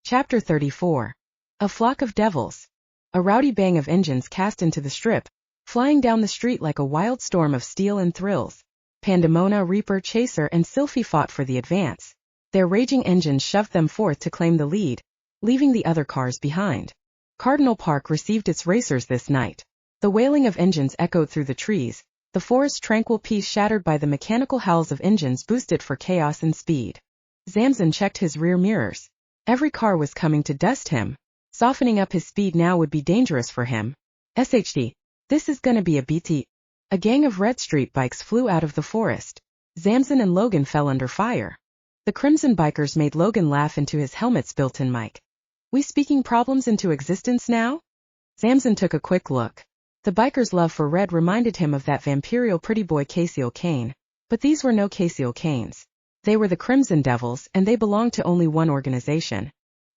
Chapter 34. A flock of devils. A rowdy bang of engines cast into the strip, flying down the street like a wild storm of steel and thrills. Pandemona, Reaper, Chaser, and Sylphie fought for the advance. Their raging engines shoved them forth to claim the lead, leaving the other cars behind. Cardinal Park received its racers this night. The wailing of engines echoed through the trees, the forest's tranquil peace shattered by the mechanical howls of engines boosted for chaos and speed. Zamson checked his rear mirrors. Every car was coming to dust him. Softening up his speed now would be dangerous for him. SHD. This is gonna be a BT. A gang of red street bikes flew out of the forest. Zamson and Logan fell under fire. The crimson bikers made Logan laugh into his helmet's built-in mic. We speaking problems into existence now? Zamson took a quick look. The biker's love for red reminded him of that vampirial pretty boy Casiel Kane. But these were no Casiel Kanes. They were the Crimson Devils, and they belonged to only one organization.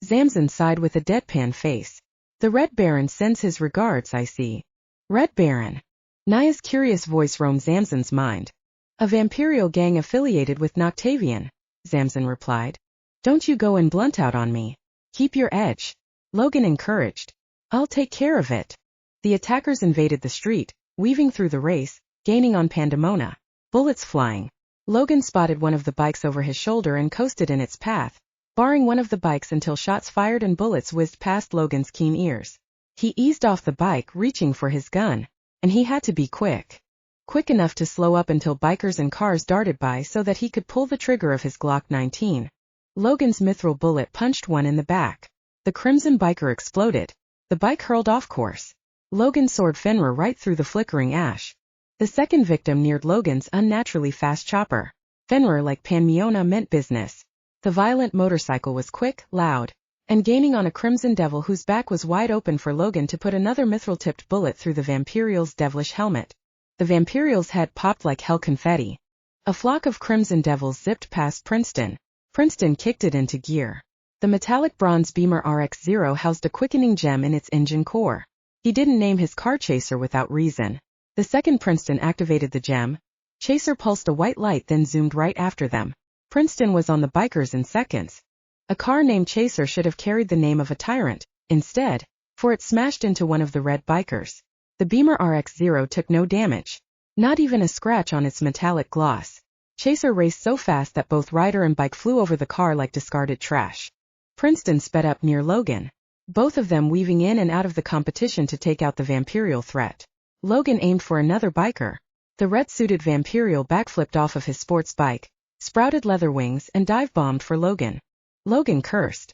Zamson sighed with a deadpan face. The Red Baron sends his regards, I see. Red Baron. Naia's curious voice roamed Zamson's mind. A vampirial gang affiliated with Noctavion, Zamson replied. Don't you go and blunt out on me. Keep your edge. Logan encouraged. I'll take care of it. The attackers invaded the street, weaving through the race, gaining on Pandemona. Bullets flying. Logan spotted one of the bikes over his shoulder and coasted in its path, barring one of the bikes until shots fired and bullets whizzed past Logan's keen ears. He eased off the bike, reaching for his gun, and he had to be quick. Quick enough to slow up until bikers and cars darted by so that he could pull the trigger of his Glock 19. Logan's mithril bullet punched one in the back. The crimson biker exploded. The bike hurled off course. Logan soared Fenrir right through the flickering ash. The second victim neared Logan's unnaturally fast chopper. Fenrir, like Panmeona, meant business. The violent motorcycle was quick, loud, and gaining on a crimson devil whose back was wide open for Logan to put another mithril-tipped bullet through the vampirial's devilish helmet. The vampirial's head popped like hell confetti. A flock of crimson devils zipped past Princeton. Princeton kicked it into gear. The metallic bronze Beamer RX-0 housed a quickening gem in its engine core. He didn't name his car Chaser without reason. The second Princeton activated the gem. Chaser pulsed a white light then zoomed right after them. Princeton was on the bikers in seconds. A car named Chaser should have carried the name of a tyrant, instead, for it smashed into one of the red bikers. The Beamer RX-0 took no damage. Not even a scratch on its metallic gloss. Chaser raced so fast that both rider and bike flew over the car like discarded trash. Princeton sped up near Logan, both of them weaving in and out of the competition to take out the vampirial threat. Logan aimed for another biker. The red-suited vampirial backflipped off of his sports bike, sprouted leather wings and dive-bombed for Logan. Logan cursed.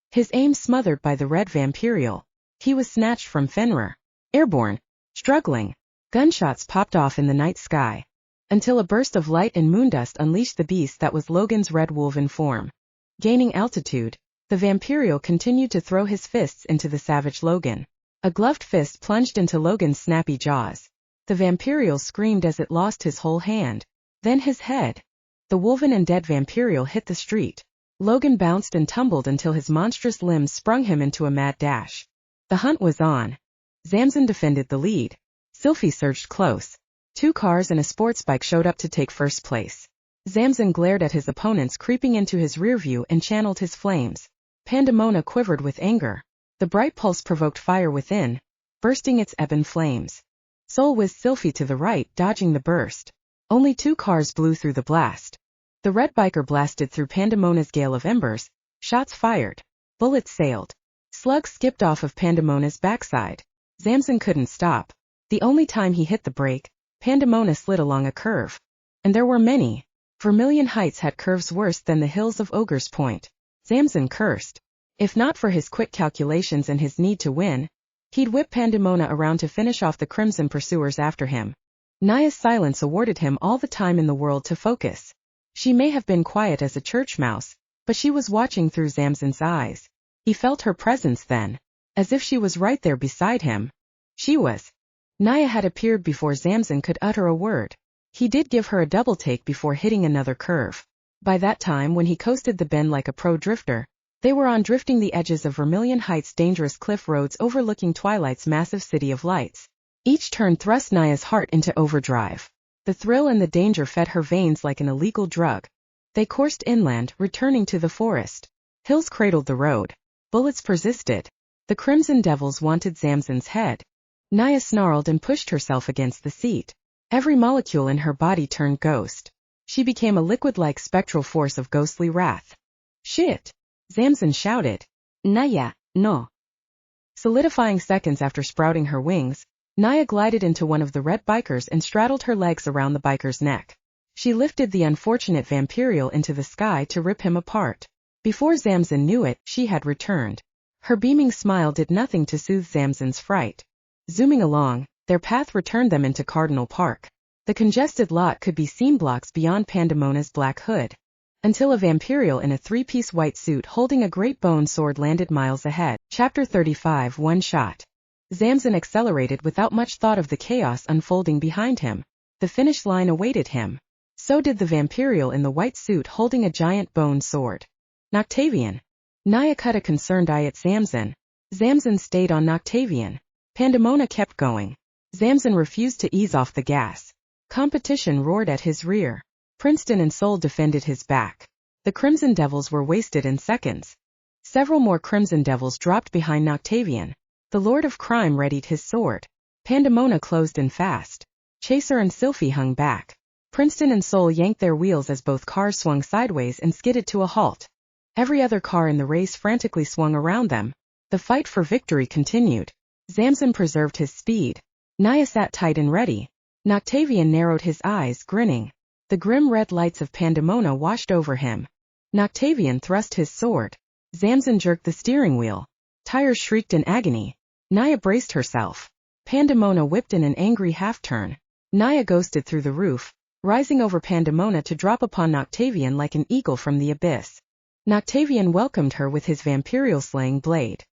His aim smothered by the red vampirial. He was snatched from Fenrir. Airborne. Struggling. Gunshots popped off in the night sky. Until a burst of light and moondust unleashed the beast that was Logan's red wolven form. Gaining altitude, the vampirial continued to throw his fists into the savage Logan. A gloved fist plunged into Logan's snappy jaws. The vampirial screamed as it lost his whole hand. Then his head. The wolven and dead vampirial hit the street. Logan bounced and tumbled until his monstrous limbs sprung him into a mad dash. The hunt was on. Zamson defended the lead. Sylphie surged close. 2 cars and a sports bike showed up to take first place. Zamson glared at his opponents creeping into his rear view and channeled his flames. Pandemona quivered with anger. The bright pulse provoked fire within, bursting its ebon flames. Soul whizzed Sylphie to the right, dodging the burst. Only 2 cars blew through the blast. The red biker blasted through Pandemona's gale of embers. Shots fired. Bullets sailed. Slugs skipped off of Pandemona's backside. Zamson couldn't stop. The only time he hit the brake, Pandemona slid along a curve. And there were many. Vermilion Heights had curves worse than the hills of Ogre's Point. Zamson cursed. If not for his quick calculations and his need to win, he'd whip Pandemona around to finish off the crimson pursuers after him. Naia's silence awarded him all the time in the world to focus. She may have been quiet as a church mouse, but she was watching through Zamson's eyes. He felt her presence then, as if she was right there beside him. She was. Naia had appeared before Zamson could utter a word. He did give her a double take before hitting another curve. By that time, when he coasted the bend like a pro drifter, they were on drifting the edges of Vermilion Heights' dangerous cliff roads overlooking Twilight's massive city of lights. Each turn thrust Naia's heart into overdrive. The thrill and the danger fed her veins like an illegal drug. They coursed inland, returning to the forest. Hills cradled the road. Bullets persisted. The Crimson Devils wanted Zamson's head. Naia snarled and pushed herself against the seat. Every molecule in her body turned ghost. She became a liquid-like spectral force of ghostly wrath. "Shit!" Zamson shouted. "Naia, no." Solidifying seconds after sprouting her wings, Naia glided into one of the red bikers and straddled her legs around the biker's neck. She lifted the unfortunate Vampirial into the sky to rip him apart. Before Zamson knew it, she had returned. Her beaming smile did nothing to soothe Zamson's fright. Zooming along, their path returned them into Cardinal Park. The congested lot could be seen blocks beyond Pandemona's black hood, until a Vampirial in a three-piece white suit holding a great bone sword landed miles ahead. Chapter 35 One Shot. Zamson accelerated without much thought of the chaos unfolding behind him. The finish line awaited him. So did the Vampirial in the white suit holding a giant bone sword. Noctavion. Naia cut a concerned eye at Zamson. Zamson stayed on Noctavion. Pandemona kept going. Zamson refused to ease off the gas. Competition roared at his rear. Princeton and Soul defended his back. The Crimson Devils were wasted in seconds. Several more Crimson Devils dropped behind Noctavion. The Lord of Crime readied his sword. Pandemona closed in fast. Chaser and Sylphie hung back. Princeton and Soul yanked their wheels as both cars swung sideways and skidded to a halt. Every other car in the race frantically swung around them. The fight for victory continued. Zamson preserved his speed. Naia sat tight and ready. Noctavion narrowed his eyes, grinning. The grim red lights of Pandemona washed over him. Noctavion thrust his sword. Zamson jerked the steering wheel. Tires shrieked in agony. Naia braced herself. Pandemona whipped in an angry half-turn. Naia ghosted through the roof, rising over Pandemona to drop upon Noctavion like an eagle from the abyss. Noctavion welcomed her with his Vampirial slaying blade.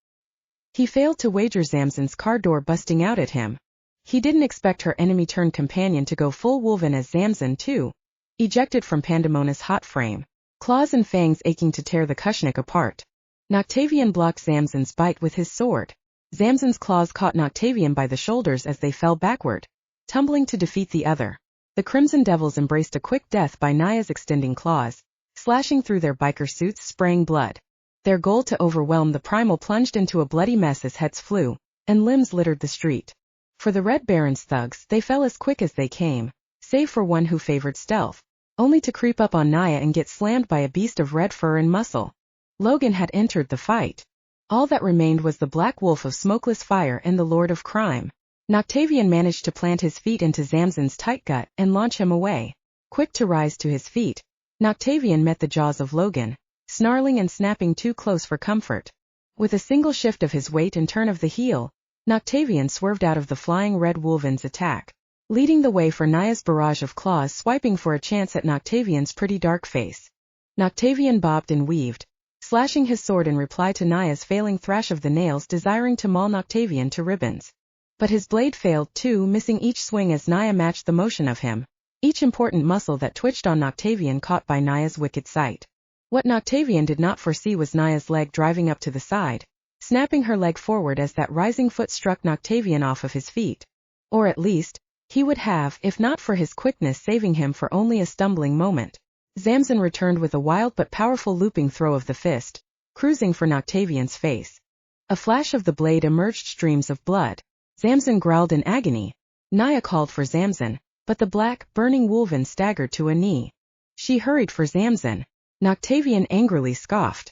He failed to wager Zamson's car door busting out at him. He didn't expect her enemy-turned-companion to go full Wolven as Zamson too. Ejected from Pandemona's hot frame, claws and fangs aching to tear the Kushnik apart. Noctavion blocked Zamson's bite with his sword. Zamson's claws caught Noctavion by the shoulders as they fell backward, tumbling to defeat the other. The Crimson Devils embraced a quick death by Naia's extending claws, slashing through their biker suits, spraying blood. Their goal to overwhelm the Primal plunged into a bloody mess as heads flew, and limbs littered the street. For the Red Baron's thugs, they fell as quick as they came, save for one who favored stealth, only to creep up on Naia and get slammed by a beast of red fur and muscle. Logan had entered the fight. All that remained was the Black Wolf of smokeless fire and the Lord of Crime. Noctavion managed to plant his feet into Zamson's tight gut and launch him away. Quick to rise to his feet, Noctavion met the jaws of Logan, snarling and snapping too close for comfort. With a single shift of his weight and turn of the heel, Noctavion swerved out of the flying red Wolven's attack, leading the way for Naia's barrage of claws swiping for a chance at Noctavion's pretty dark face. Noctavion bobbed and weaved, slashing his sword in reply to Naia's failing thrash of the nails desiring to maul Noctavion to ribbons. But his blade failed too, missing each swing as Naia matched the motion of him. Each important muscle that twitched on Noctavion caught by Naia's wicked sight. What Noctavion did not foresee was Naia's leg driving up to the side, snapping her leg forward as that rising foot struck Noctavion off of his feet. Or at least, he would have, if not for his quickness saving him for only a stumbling moment. Zamson returned with a wild but powerful looping throw of the fist, cruising for Noctavion's face. A flash of the blade emerged streams of blood. Zamson growled in agony. Naia called for Zamson, but the black, burning Wolven staggered to a knee. She hurried for Zamson. Noctavion angrily scoffed.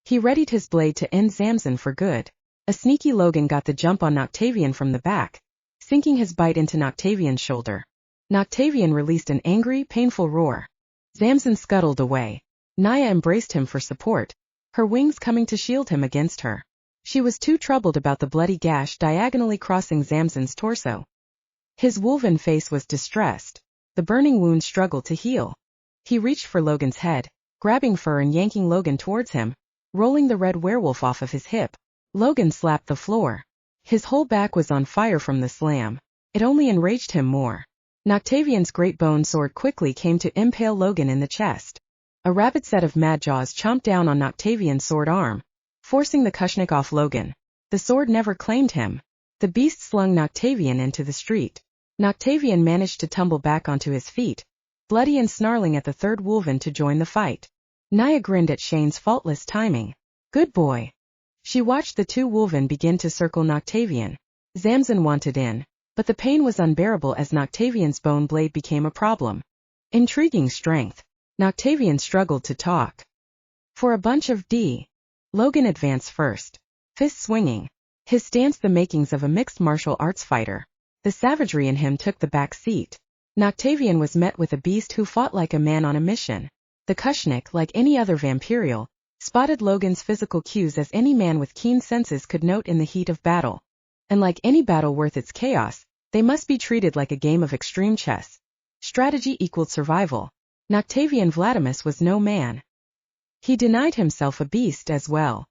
He readied his blade to end Zamson for good. A sneaky Logan got the jump on Noctavion from the back, sinking his bite into Noctavion's shoulder. Noctavion released an angry, painful roar. Zamson scuttled away. Naia embraced him for support, her wings coming to shield him against her. She was too troubled about the bloody gash diagonally crossing Zamson's torso. His Wolven face was distressed. The burning wound struggled to heal. He reached for Logan's head, grabbing fur and yanking Logan towards him, rolling the red werewolf off of his hip. Logan slapped the floor. His whole back was on fire from the slam. It only enraged him more. Noctavion's great bone sword quickly came to impale Logan in the chest. A rabid set of mad jaws chomped down on Noctavion's sword arm, forcing the Kushnik off Logan. The sword never claimed him. The beast slung Noctavion into the street. Noctavion managed to tumble back onto his feet, bloody and snarling at the third Wolven to join the fight. Naia grinned at Shane's faultless timing. Good boy. She watched the two wolven begin to circle Noctavion. Zamson wanted in, but the pain was unbearable as Noctavion's bone blade became a problem. Intriguing strength. Noctavion struggled to talk. For a bunch of D. Logan advanced first, fist swinging. His stance the makings of a mixed martial arts fighter. The savagery in him took the back seat. Noctavion was met with a beast who fought like a man on a mission. The Kushnik, like any other vampirial, spotted Logan's physical cues as any man with keen senses could note in the heat of battle. And like any battle worth its chaos, they must be treated like a game of extreme chess. Strategy equaled survival. Noctavion Vladimus was no man. He denied himself a beast as well.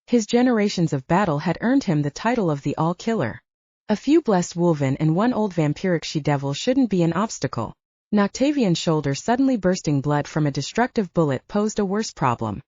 His generations of battle had earned him the title of the All-Killer. A few blessed wolven and one old vampiric she-devil shouldn't be an obstacle. Noctavion's shoulder suddenly bursting blood from a destructive bullet posed a worse problem.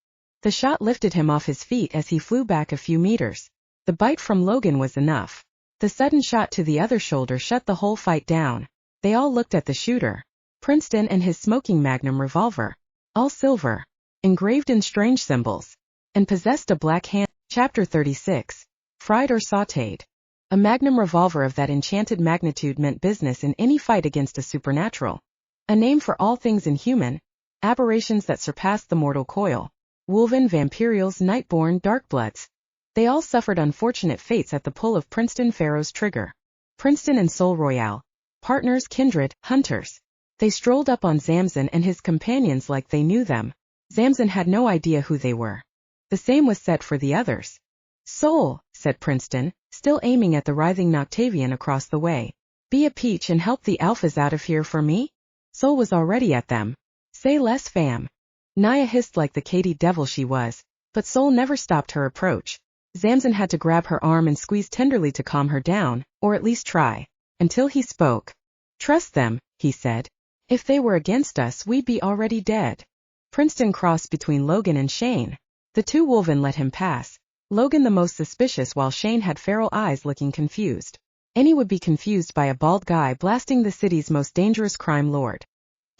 The shot lifted him off his feet as he flew back a few meters. The bite from Logan was enough. The sudden shot to the other shoulder shut the whole fight down. They all looked at the shooter. Princeton and his smoking magnum revolver. All silver. Engraved in strange symbols. And possessed a black hand. Chapter 36. Fried or sautéed. A magnum revolver of that enchanted magnitude meant business in any fight against a supernatural. A name for all things inhuman. Aberrations that surpassed the mortal coil. Wolven, vampirials, nightborn, darkbloods. They all suffered unfortunate fates at the pull of Princeton Pharaoh's trigger. Princeton and Sol Royale. Partners, kindred, hunters. They strolled up on Zamson and his companions like they knew them. Zamson had no idea who they were. The same was said for the others. Sol, said Princeton, still aiming at the writhing Noctavion across the way. Be a peach and help the alphas out of here for me? Sol was already at them. Say less, fam. Naia hissed like the Katy devil she was, but Sol never stopped her approach. Zamson had to grab her arm and squeeze tenderly to calm her down, or at least try, until he spoke. Trust them, he said. If they were against us, we'd be already dead. Princeton crossed between Logan and Shane. The two wolven let him pass. Logan the most suspicious while Shane had feral eyes looking confused. Any would be confused by a bald guy blasting the city's most dangerous crime lord.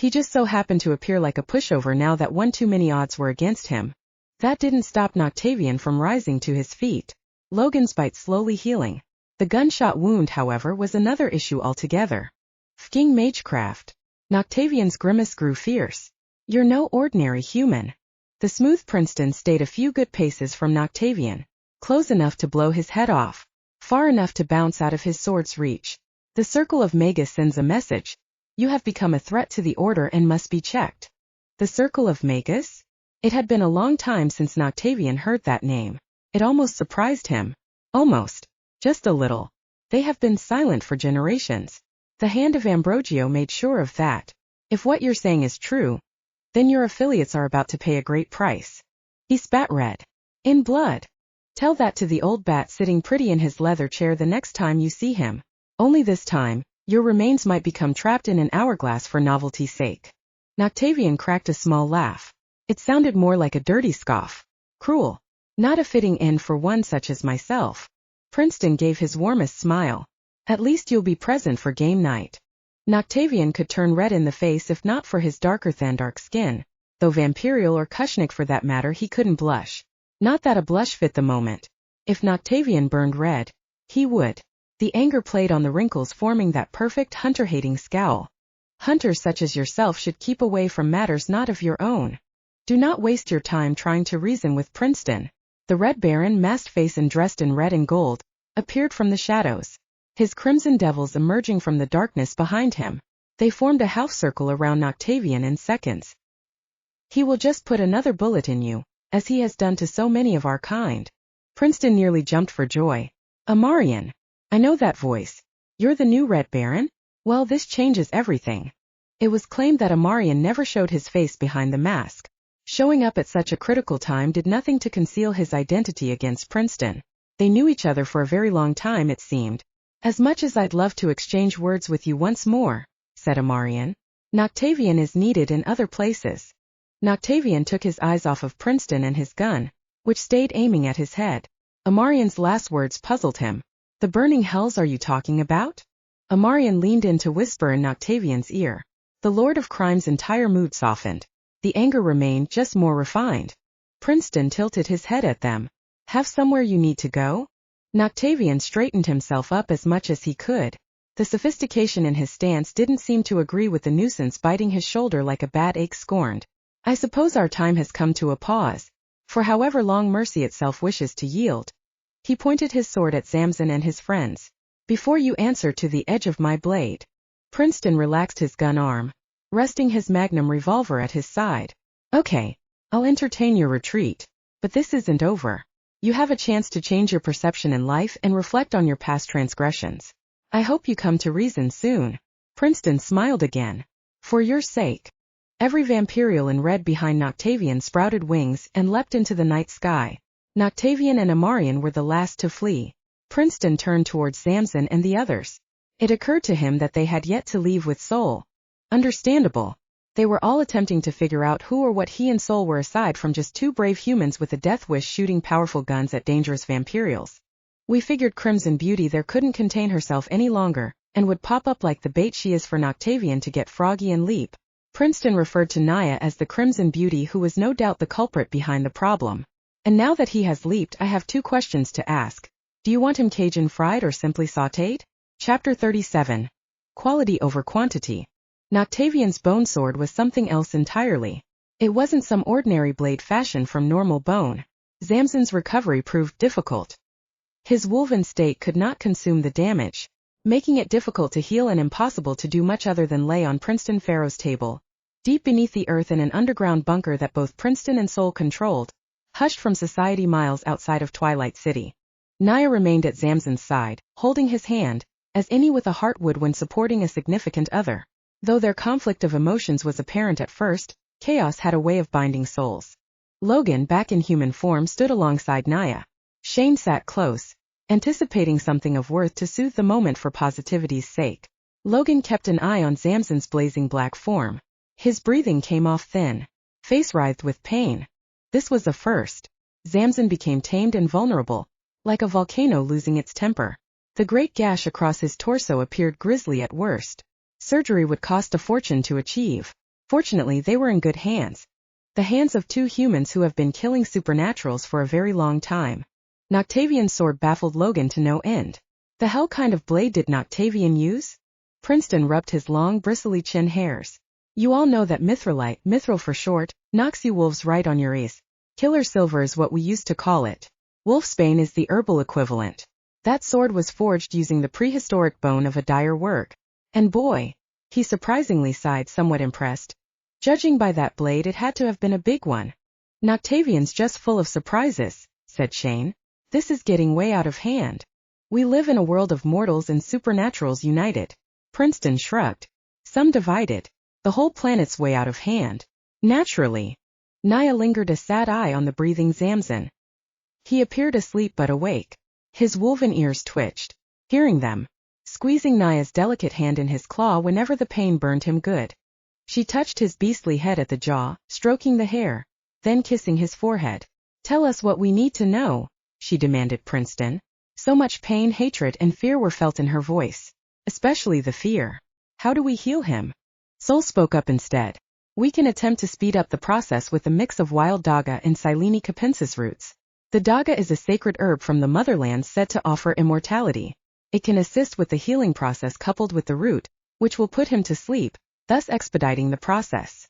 He just so happened to appear like a pushover now that one too many odds were against him. That didn't stop Noctavion from rising to his feet. Logan's bite slowly healing. The gunshot wound, however, was another issue altogether. Fking magecraft. Noctavion's grimace grew fierce. You're no ordinary human. The smooth Princeton stayed a few good paces from Noctavion, close enough to blow his head off, far enough to bounce out of his sword's reach. The Circle of Magus sends a message. You have become a threat to the Order and must be checked. The Circle of Magus? It had been a long time since Noctavion heard that name. It almost surprised him. Almost. Just a little. They have been silent for generations. The hand of Ambrogio made sure of that. If what you're saying is true, then your affiliates are about to pay a great price. He spat red. In blood. Tell that to the old bat sitting pretty in his leather chair the next time you see him. Only this time, your remains might become trapped in an hourglass for novelty's sake. Noctavion cracked a small laugh. It sounded more like a dirty scoff. Cruel. Not a fitting end for one such as myself. Princeton gave his warmest smile. At least you'll be present for game night. Noctavion could turn red in the face if not for his darker than dark skin, though vampirial or Kushnik for that matter he couldn't blush. Not that a blush fit the moment. If Noctavion burned red, he would. The anger played on the wrinkles forming that perfect hunter-hating scowl. Hunters such as yourself should keep away from matters not of your own. Do not waste your time trying to reason with Princeton. The Red Baron, masked face and dressed in red and gold, appeared from the shadows. His crimson devils emerging from the darkness behind him. They formed a half-circle around Noctavion in seconds. He will just put another bullet in you, as he has done to so many of our kind. Princeton nearly jumped for joy. Amarian. I know that voice. You're the new Red Baron? Well, this changes everything. It was claimed that Amarian never showed his face behind the mask. Showing up at such a critical time did nothing to conceal his identity against Princeton. They knew each other for a very long time, it seemed. As much as I'd love to exchange words with you once more, said Amarian, Noctavion is needed in other places. Noctavion took his eyes off of Princeton and his gun, which stayed aiming at his head. Amarian's last words puzzled him. The burning hells are you talking about? Amarian leaned in to whisper in Noctavion's ear. The Lord of Crime's entire mood softened. The anger remained, just more refined. Princeton tilted his head at them. Have somewhere you need to go? Noctavion straightened himself up as much as he could. The sophistication in his stance didn't seem to agree with the nuisance biting his shoulder like a bad ache scorned. I suppose our time has come to a pause, for however long mercy itself wishes to yield. He pointed his sword at Zamson and his friends. Before you answer to the edge of my blade. Princeton relaxed his gun arm, resting his magnum revolver at his side. Okay, I'll entertain your retreat, but this isn't over. You have a chance to change your perception in life and reflect on your past transgressions. I hope you come to reason soon. Princeton smiled again. For your sake. Every vampirial in red behind Noctavion sprouted wings and leapt into the night sky. Noctavion and Amarian were the last to flee. Princeton turned towards Zamson and the others. It occurred to him that they had yet to leave with Soul. Understandable. They were all attempting to figure out who or what he and Soul were aside from just two brave humans with a death wish shooting powerful guns at dangerous vampirials. We figured Crimson Beauty there couldn't contain herself any longer, and would pop up like the bait she is for Noctavion to get froggy and leap. Princeton referred to Naia as the Crimson Beauty, who was no doubt the culprit behind the problem. And now that he has leaped, I have two questions to ask. Do you want him Cajun fried or simply sautéed? Chapter 37. Quality over quantity. Noctavion's bone sword was something else entirely. It wasn't some ordinary blade fashioned from normal bone. Zamson's recovery proved difficult. His wolven state could not consume the damage, making it difficult to heal and impossible to do much other than lay on Princeton Pharaoh's table, deep beneath the earth in an underground bunker that both Princeton and Soul controlled, hushed from society miles outside of Twilight City. Naia remained at Zamson's side, holding his hand, as any with a heart would when supporting a significant other. Though their conflict of emotions was apparent at first, chaos had a way of binding souls. Logan, back in human form, stood alongside Naia. Shane sat close, anticipating something of worth to soothe the moment for positivity's sake. Logan kept an eye on Zamson's blazing black form. His breathing came off thin. Face writhed with pain. This was a first. Zamson became tamed and vulnerable, like a volcano losing its temper. The great gash across his torso appeared grisly at worst. Surgery would cost a fortune to achieve. Fortunately, they were in good hands. The hands of two humans who have been killing supernaturals for a very long time. Noctavion's sword baffled Logan to no end. The hell kind of blade did Noctavion use? Princeton rubbed his long, bristly chin hairs. You all know that mithrilite, mithril for short, knocks you wolves right on your ace. Killer silver is what we used to call it. Wolfsbane is the herbal equivalent. That sword was forged using the prehistoric bone of a dire work. And boy, he surprisingly sighed, somewhat impressed. Judging by that blade, it had to have been a big one. Noctavion's just full of surprises, said Shane. This is getting way out of hand. We live in a world of mortals and supernaturals united. Princeton shrugged. Some divided. The whole planet's way out of hand. Naturally. Naia lingered a sad eye on the breathing Zamson. He appeared asleep but awake. His wolven ears twitched, hearing them, squeezing Naia's delicate hand in his claw whenever the pain burned him good. She touched his beastly head at the jaw, stroking the hair, then kissing his forehead. Tell us what we need to know, she demanded Princeton. So much pain, hatred, and fear were felt in her voice. Especially the fear. How do we heal him? Soul spoke up instead. We can attempt to speed up the process with a mix of wild daga and Silene capensis roots. The daga is a sacred herb from the motherland said to offer immortality. It can assist with the healing process coupled with the root, which will put him to sleep, thus expediting the process.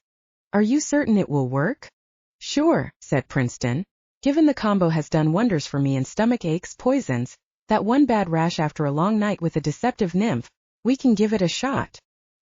Are you certain it will work? Sure, said Princeton. Given the combo has done wonders for me in stomach aches, poisons, that one bad rash after a long night with a deceptive nymph, we can give it a shot.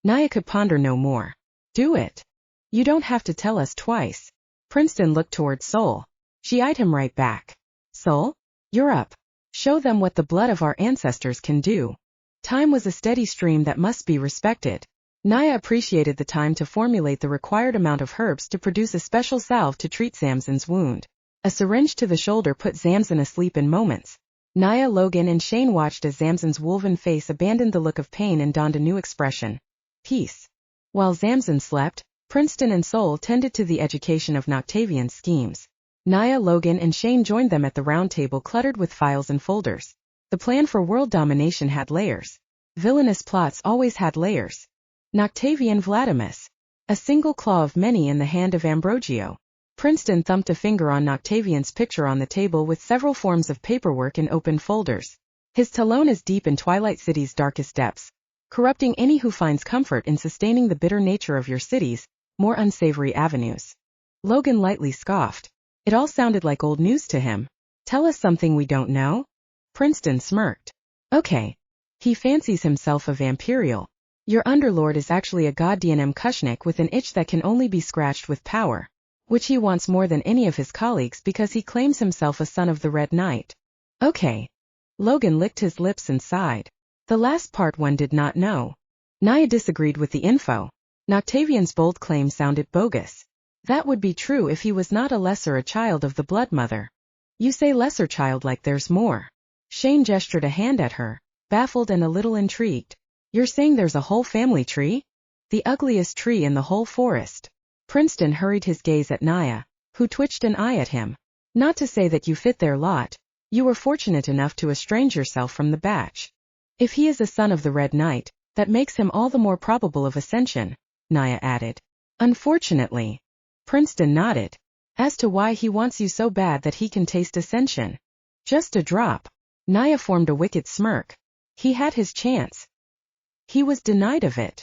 Naia could ponder no more. Do it. You don't have to tell us twice. Princeton looked toward Soul. She eyed him right back. Soul, you're up. Show them what the blood of our ancestors can do. Time was a steady stream that must be respected. Naia appreciated the time to formulate the required amount of herbs to produce a special salve to treat Zamson's wound. A syringe to the shoulder put Zamson asleep in moments. Naia, Logan, and Shane watched as Zamson's wolven face abandoned the look of pain and donned a new expression. Peace. While Zamson slept, Princeton and Soul tended to the education of Noctavion's schemes. Naia, Logan, and Shane joined them at the round table cluttered with files and folders. The plan for world domination had layers. Villainous plots always had layers. Noctavion Vladimus. A single claw of many in the hand of Ambrogio. Princeton thumped a finger on Noctavion's picture on the table with several forms of paperwork in open folders. His talon is deep in Twilight City's darkest depths, corrupting any who finds comfort in sustaining the bitter nature of your city's more unsavory avenues. Logan lightly scoffed. It all sounded like old news to him. Tell us something we don't know? Princeton smirked. Okay. He fancies himself a vampirial. Your underlord is actually a goddamn Kushnik with an itch that can only be scratched with power, which he wants more than any of his colleagues because he claims himself a son of the Red Knight. Okay. Logan licked his lips and sighed. The last part one did not know. Naia disagreed with the info. Noctavion's bold claim sounded bogus. That would be true if he was not a child of the Blood Mother. You say lesser child like there's more. Shane gestured a hand at her, baffled and a little intrigued. You're saying there's a whole family tree? The ugliest tree in the whole forest. Princeton hurried his gaze at Naia, who twitched an eye at him. Not to say that you fit their lot. You were fortunate enough to estrange yourself from the batch. If he is a son of the Red Knight, that makes him all the more probable of ascension, Naia added. Unfortunately. Princeton nodded. As to why he wants you so bad that he can taste ascension. Just a drop. Naia formed a wicked smirk. He had his chance. He was denied of it.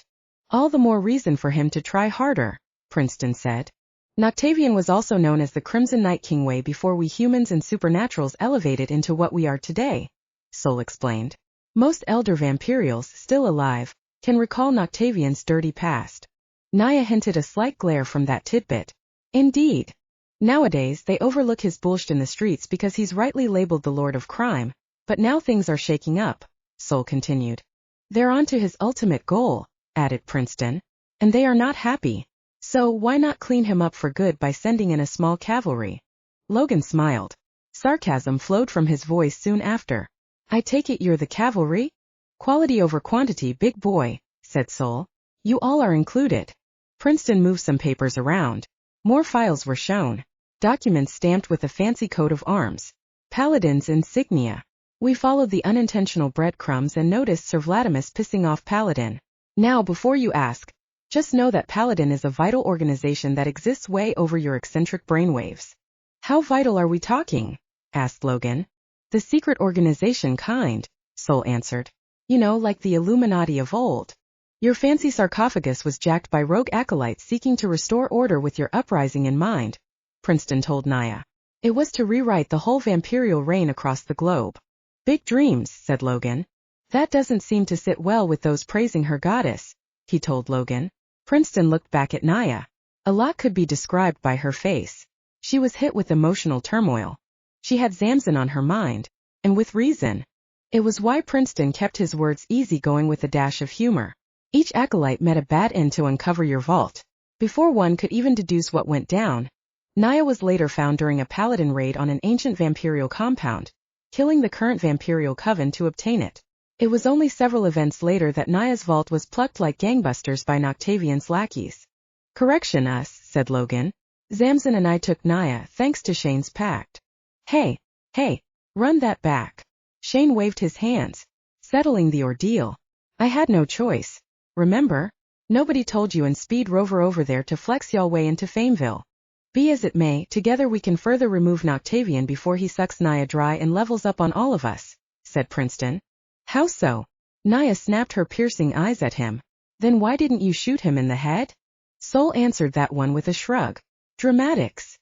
All the more reason for him to try harder, Princeton said. Noctavion was also known as the Crimson Night King way before we humans and supernaturals elevated into what we are today, Sol explained. Most elder vampirials, still alive, can recall Noctavion's dirty past. Naia hinted a slight glare from that tidbit. Indeed. Nowadays they overlook his bullshit in the streets because he's rightly labeled the Lord of Crime, but now things are shaking up, Sol continued. They're on to his ultimate goal, added Princeton, and they are not happy. So why not clean him up for good by sending in a small cavalry? Logan smiled. Sarcasm flowed from his voice soon after. I take it you're the cavalry? Quality over quantity, big boy, said Sol. You all are included. Princeton moved some papers around. More files were shown. Documents stamped with a fancy coat of arms. Paladin's insignia. We followed the unintentional breadcrumbs and noticed Sir Vladimus pissing off Paladin. Now before you ask, just know that Paladin is a vital organization that exists way over your eccentric brainwaves. How vital are we talking? Asked Logan. The secret organization kind, Sol answered. You know, like the Illuminati of old. Your fancy sarcophagus was jacked by rogue acolytes seeking to restore order with your uprising in mind, Princeton told Naia. It was to rewrite the whole vampirial reign across the globe. Big dreams, said Logan. That doesn't seem to sit well with those praising her goddess, he told Logan. Princeton looked back at Naia. A lot could be described by her face. She was hit with emotional turmoil. She had Zamson on her mind, and with reason. It was why Princeton kept his words easygoing with a dash of humor. Each acolyte met a bad end to uncover your vault. Before one could even deduce what went down, Naia was later found during a paladin raid on an ancient vampirial compound, killing the current vampirial coven to obtain it. It was only several events later that Naia's vault was plucked like gangbusters by Noctavion's lackeys. Correction us, said Logan. Zamson and I took Naia thanks to Shane's pact. Hey, run that back. Shane waved his hands, settling the ordeal. I had no choice. Remember? Nobody told you and speed Rover over there to flex y'all way into Fameville. Be as it may, together we can further remove Noctavion before he sucks Naia dry and levels up on all of us, said Princeton. How so? Naia snapped her piercing eyes at him. Then why didn't you shoot him in the head? Sol answered that one with a shrug. Dramatics.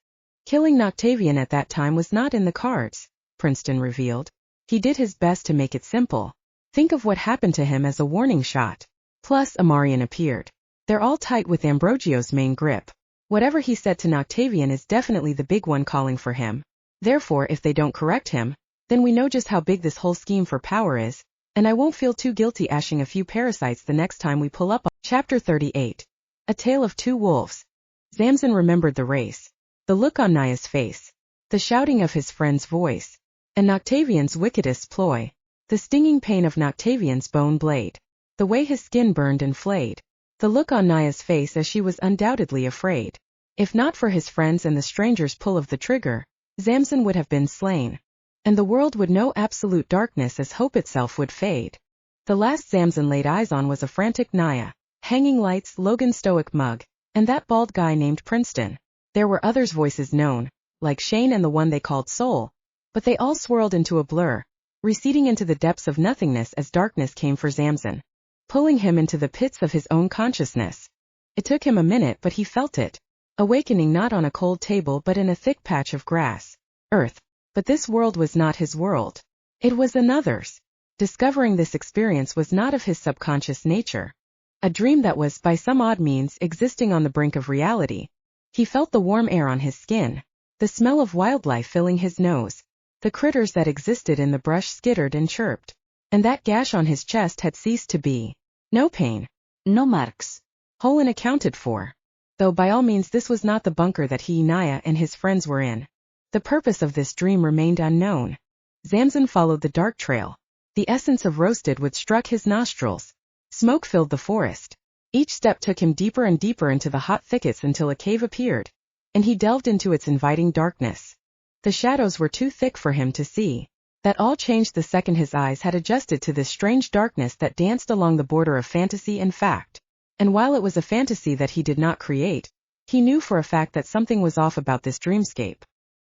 Killing Noctavion at that time was not in the cards, Princeton revealed. He did his best to make it simple. Think of what happened to him as a warning shot. Plus Amarian appeared. They're all tight with Ambrogio's main grip. Whatever he said to Noctavion is definitely the big one calling for him. Therefore if they don't correct him, then we know just how big this whole scheme for power is, and I won't feel too guilty ashing a few parasites the next time we pull up on Chapter 38. A Tale of Two Wolves. Zamson remembered the race. The look on Naia's face. The shouting of his friend's voice. And Noctavion's wickedest ploy. The stinging pain of Noctavion's bone blade. The way his skin burned and flayed. The look on Naia's face as she was undoubtedly afraid. If not for his friends and the stranger's pull of the trigger, Zamson would have been slain. And the world would know absolute darkness as hope itself would fade. The last Zamson laid eyes on was a frantic Naia, hanging lights, Logan's stoic mug, and that bald guy named Princeton. There were others' voices known, like Shane and the one they called Soul, but they all swirled into a blur, receding into the depths of nothingness as darkness came for Zamson, pulling him into the pits of his own consciousness. It took him a minute, but he felt it, awakening not on a cold table but in a thick patch of grass. Earth. But this world was not his world. It was another's. Discovering this experience was not of his subconscious nature. A dream that was, by some odd means, existing on the brink of reality. He felt the warm air on his skin, the smell of wildlife filling his nose. The critters that existed in the brush skittered and chirped. And that gash on his chest had ceased to be. No pain. No marks. Whole and accounted for. Though by all means this was not the bunker that he, Naia, and his friends were in. The purpose of this dream remained unknown. Zamson followed the dark trail. The essence of roasted wood struck his nostrils. Smoke filled the forest. Each step took him deeper and deeper into the hot thickets until a cave appeared, and he delved into its inviting darkness. The shadows were too thick for him to see. That all changed the second his eyes had adjusted to this strange darkness that danced along the border of fantasy and fact. And while it was a fantasy that he did not create, he knew for a fact that something was off about this dreamscape.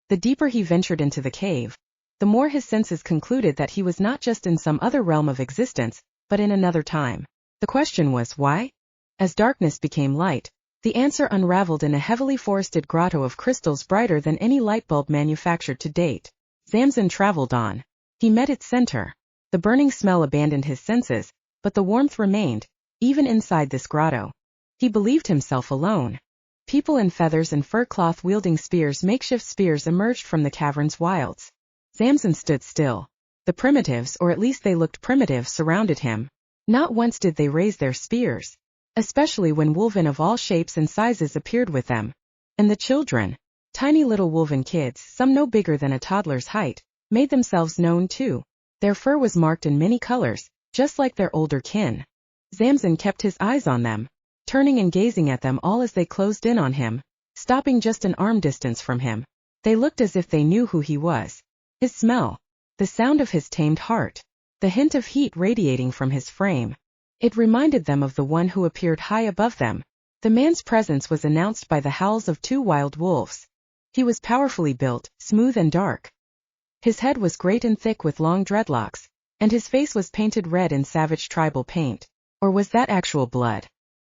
The deeper he ventured into the cave, the more his senses concluded that he was not just in some other realm of existence, but in another time. The question was, why? As darkness became light, the answer unraveled in a heavily forested grotto of crystals brighter than any light bulb manufactured to date. Zamson traveled on. He met its center. The burning smell abandoned his senses, but the warmth remained, even inside this grotto. He believed himself alone. People in feathers and fur cloth wielding spears, makeshift spears, emerged from the cavern's wilds. Zamson stood still. The primitives, or at least they looked primitive, surrounded him. Not once did they raise their spears, especially when wolven of all shapes and sizes appeared with them. And the children, tiny little wolven kids, some no bigger than a toddler's height, made themselves known too. Their fur was marked in many colors, just like their older kin. Zamson kept his eyes on them, turning and gazing at them all as they closed in on him, stopping just an arm distance from him. They looked as if they knew who he was. His smell, the sound of his tamed heart, the hint of heat radiating from his frame. It reminded them of the one who appeared high above them. The man's presence was announced by the howls of 2 wild wolves. He was powerfully built, smooth and dark. His head was great and thick with long dreadlocks, and his face was painted red in savage tribal paint. Or was that actual blood?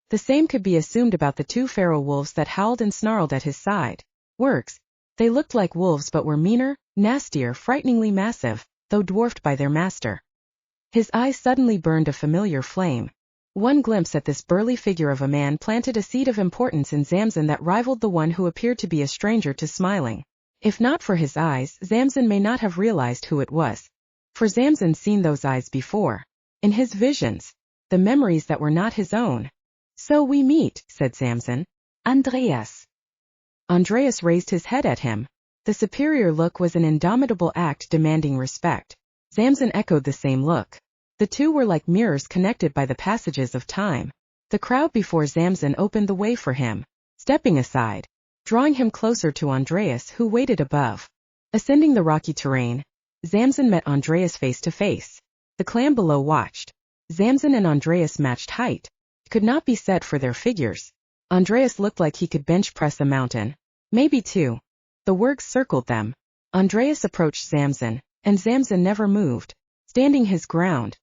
The same could be assumed about the 2 feral wolves that howled and snarled at his side. Works. They looked like wolves but were meaner, nastier, frighteningly massive, though dwarfed by their master. His eyes suddenly burned a familiar flame. One glimpse at this burly figure of a man planted a seed of importance in Zamson that rivaled the one who appeared to be a stranger to smiling. If not for his eyes, Zamson may not have realized who it was. For Zamson'd seen those eyes before. In his visions. The memories that were not his own. "So we meet," said Zamson. "Andreas." Andreas raised his head at him. The superior look was an indomitable act demanding respect. Zamson echoed the same look. The two were like mirrors connected by the passages of time. The crowd before Zamson opened the way for him, stepping aside, drawing him closer to Andreas, who waited above. Ascending the rocky terrain, Zamson met Andreas face to face. The clan below watched. Zamson and Andreas matched height. It could not be said for their figures. Andreas looked like he could bench press a mountain. Maybe 2. The Wergs circled them. Andreas approached Zamson, and Zamson never moved, standing his ground.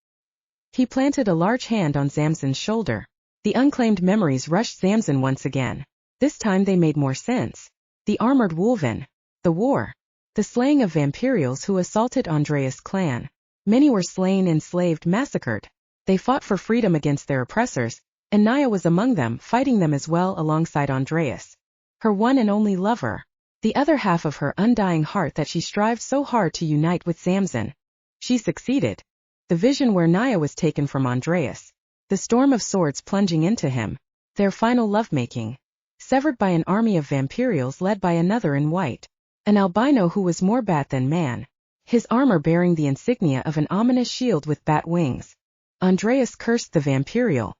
He planted a large hand on Zamson's shoulder. The unclaimed memories rushed Zamson once again. This time they made more sense. The armored wolven. The war. The slaying of vampirials who assaulted Andreas' clan. Many were slain, enslaved, massacred. They fought for freedom against their oppressors, and Naia was among them, fighting them as well alongside Andreas. Her one and only lover. The other half of her undying heart that she strived so hard to unite with Zamson. She succeeded. The vision where Naia was taken from Andreas. The storm of swords plunging into him. Their final lovemaking. Severed by an army of vampirials led by another in white. An albino who was more bat than man. His armor bearing the insignia of an ominous shield with bat wings. Andreas cursed the vampirial.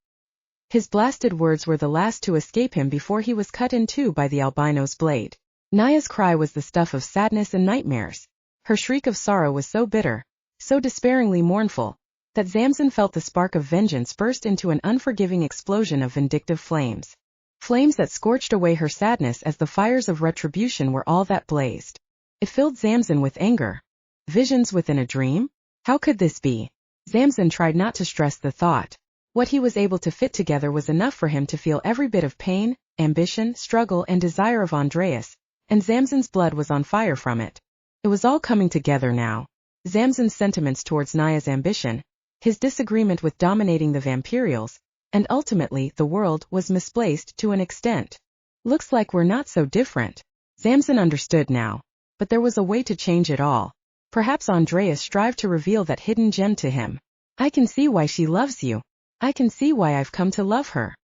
His blasted words were the last to escape him before he was cut in 2 by the albino's blade. Naia's cry was the stuff of sadness and nightmares. Her shriek of sorrow was so bitter, so despairingly mournful, that Zamson felt the spark of vengeance burst into an unforgiving explosion of vindictive flames. flames that scorched away her sadness as the fires of retribution were all that blazed. It filled Zamson with anger. Visions within a dream? How could this be? Zamson tried not to stress the thought. What he was able to fit together was enough for him to feel every bit of pain, ambition, struggle, and desire of Andreas, and Zamson's blood was on fire from it. It was all coming together now. Zamson's sentiments towards Naia's ambition, his disagreement with dominating the Vampirials, and ultimately the world was misplaced to an extent. Looks like we're not so different. Zamson understood now. But there was a way to change it all. Perhaps Andreas strived to reveal that hidden gem to him. I can see why she loves you. I can see why I've come to love her.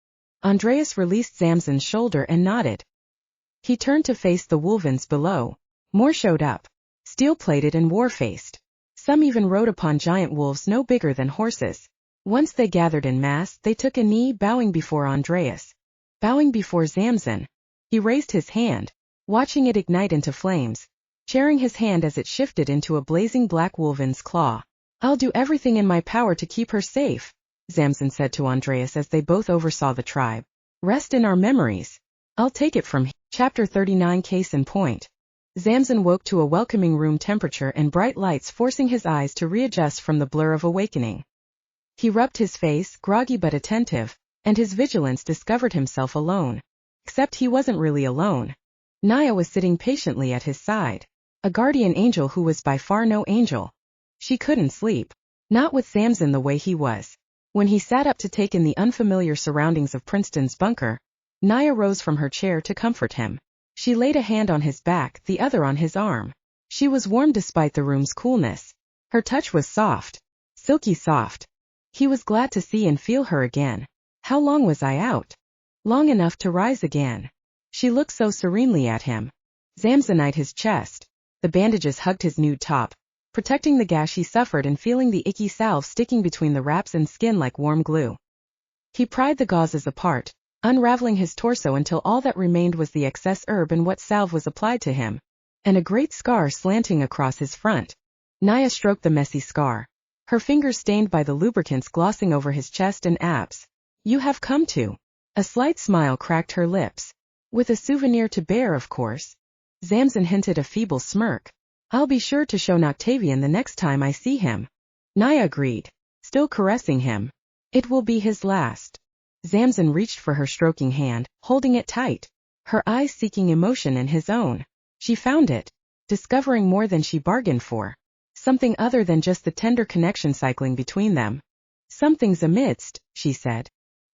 Andreas released Zamson's shoulder and nodded. He turned to face the wolvens below. More showed up. Steel-plated and war-faced. Some even rode upon giant wolves no bigger than horses. Once they gathered in mass, they took a knee, bowing before Andreas. Bowing before Zamson. He raised his hand, watching it ignite into flames, sharing his hand as it shifted into a blazing black wolven's claw. I'll do everything in my power to keep her safe, Zamson said to Andreas as they both oversaw the tribe. Rest in our memories. I'll take it from here. Chapter 39 Case in point. Zamson woke to a welcoming room temperature and bright lights forcing his eyes to readjust from the blur of awakening. He rubbed his face, groggy but attentive, and his vigilance discovered himself alone. Except he wasn't really alone. Naia was sitting patiently at his side. A guardian angel who was by far no angel. She couldn't sleep. Not with Zamson the way he was. When he sat up to take in the unfamiliar surroundings of Princeton's bunker, Naia rose from her chair to comfort him. She laid a hand on his back, the other on his arm. She was warm despite the room's coolness. Her touch was soft. Silky soft. He was glad to see and feel her again. How long was I out? Long enough to rise again. She looked so serenely at him. Zamson eyed his chest. The bandages hugged his nude top, protecting the gash he suffered and feeling the icky salve sticking between the wraps and skin like warm glue. He pried the gauzes apart, unraveling his torso until all that remained was the excess herb and what salve was applied to him, and a great scar slanting across his front. Naia stroked the messy scar, her fingers stained by the lubricants glossing over his chest and abs. You have come to. A slight smile cracked her lips. With a souvenir to bear, of course. Zamson hinted a feeble smirk. I'll be sure to show Noctavion the next time I see him. Naia agreed, still caressing him. It will be his last. Zamson reached for her stroking hand, holding it tight, her eyes seeking emotion in his own. She found it, discovering more than she bargained for. Something other than just the tender connection cycling between them. Something's amidst, she said.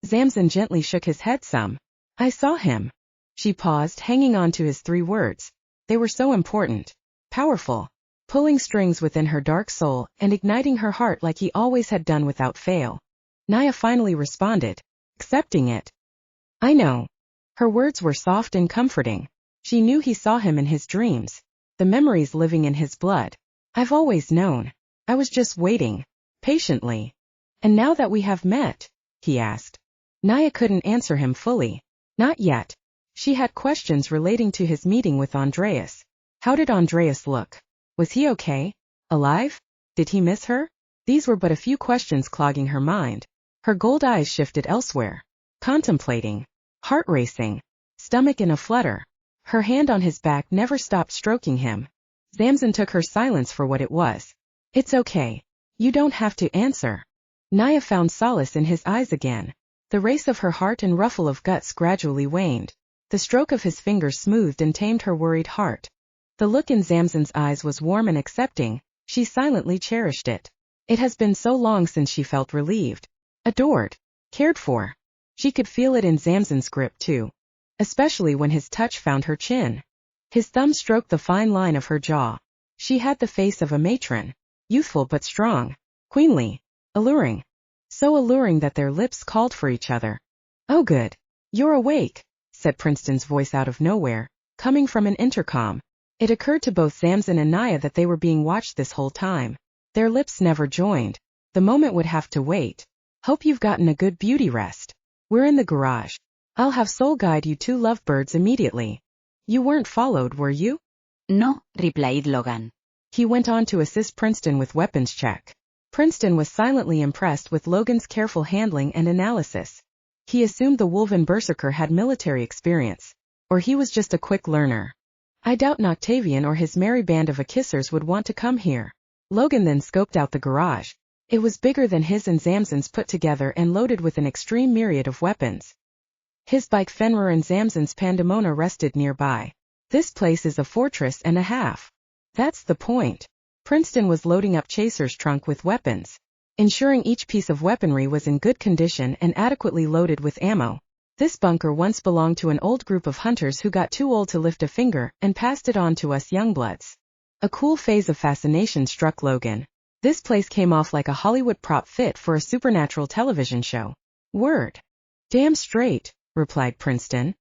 Zamson gently shook his head some. I saw him. She paused, hanging on to his 3 words. They were so important, powerful, pulling strings within her dark soul and igniting her heart like he always had done without fail. Naia finally responded, accepting it. I know. Her words were soft and comforting. She knew he saw him in his dreams, the memories living in his blood. I've always known. I was just waiting, patiently. And now that we have met? He asked. Naia couldn't answer him fully. Not yet. She had questions relating to his meeting with Andreas. How did Andreas look? Was he okay? Alive? Did he miss her? These were but a few questions clogging her mind. Her gold eyes shifted elsewhere, contemplating, heart racing, stomach in a flutter. Her hand on his back never stopped stroking him. Zamson took her silence for what it was. It's okay. You don't have to answer. Naia found solace in his eyes again. The race of her heart and ruffle of guts gradually waned. The stroke of his fingers smoothed and tamed her worried heart. The look in Zamson's eyes was warm and accepting. She silently cherished it. It has been so long since she felt relieved, adored, cared for. She could feel it in Zamson's grip too, especially when his touch found her chin. His thumb stroked the fine line of her jaw. She had the face of a matron, youthful but strong, queenly, alluring. So alluring that their lips called for each other. Oh good. You're awake, said Princeton's voice out of nowhere, coming from an intercom. It occurred to both Zamson and Naia that they were being watched this whole time. Their lips never joined. The moment would have to wait. Hope you've gotten a good beauty rest. We're in the garage. I'll have Soul guide you 2 lovebirds immediately. You weren't followed, were you? No, replied Logan. He went on to assist Princeton with weapons check. Princeton was silently impressed with Logan's careful handling and analysis. He assumed the Wolven berserker had military experience. Or he was just a quick learner. I doubt Noctavion or his merry band of kissers would want to come here. Logan then scoped out the garage. It was bigger than his and Zamson's put together and loaded with an extreme myriad of weapons. His bike Fenrir and Zamson's Pandemona rested nearby. This place is a fortress and a half. That's the point. Princeton was loading up Chaser's trunk with weapons, ensuring each piece of weaponry was in good condition and adequately loaded with ammo. This bunker once belonged to an old group of hunters who got too old to lift a finger and passed it on to us youngbloods. A cool phase of fascination struck Logan. This place came off like a Hollywood prop fit for a supernatural television show. Word. Damn straight, replied Princeton.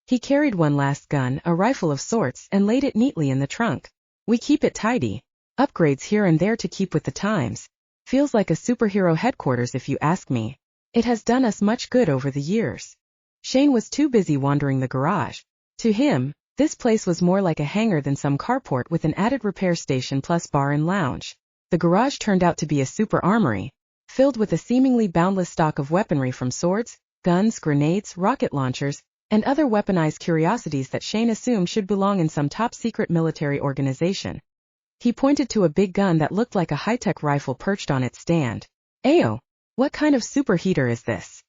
He carried one last gun, a rifle of sorts, and laid it neatly in the trunk. We keep it tidy. Upgrades here and there to keep with the times. Feels like a superhero headquarters if you ask me. It has done us much good over the years. Shane was too busy wandering the garage. To him, this place was more like a hangar than some carport with an added repair station plus bar and lounge. The garage turned out to be a super armory, filled with a seemingly boundless stock of weaponry from swords, guns, grenades, rocket launchers, and other weaponized curiosities that Shane assumed should belong in some top-secret military organization. He pointed to a big gun that looked like a high-tech rifle perched on its stand. Ayo! What kind of superheater is this?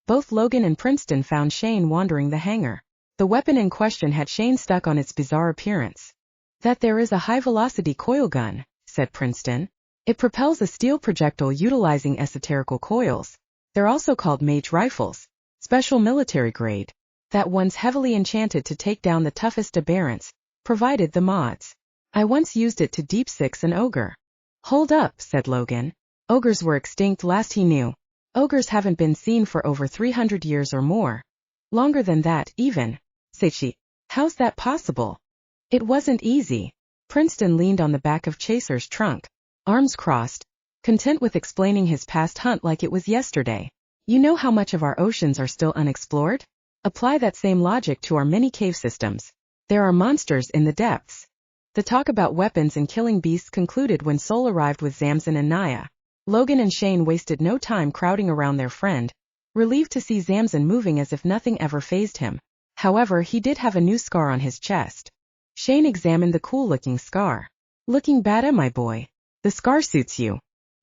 Both Logan and Princeton found Shane wandering the hangar. The weapon in question had Shane stuck on its bizarre appearance. That there is a high-velocity coil gun, said Princeton. It propels a steel projectile utilizing esoterical coils. They're also called mage rifles, special military grade. That one's heavily enchanted to take down the toughest aberrants, provided the mods. I once used it to deep six an ogre. Hold up, said Logan. Ogres were extinct last he knew. Ogres haven't been seen for over 300 years or more. Longer than that, even. Seichi, how's that possible? It wasn't easy. Princeton leaned on the back of Chaser's trunk, arms crossed, content with explaining his past hunt like it was yesterday. You know how much of our oceans are still unexplored? Apply that same logic to our mini cave systems. There are monsters in the depths. The talk about weapons and killing beasts concluded when Sol arrived with Zamson and Naia. Logan and Shane wasted no time crowding around their friend, relieved to see Zamson moving as if nothing ever fazed him. However, he did have a new scar on his chest. Shane examined the cool-looking scar. Looking bad, my boy. The scar suits you.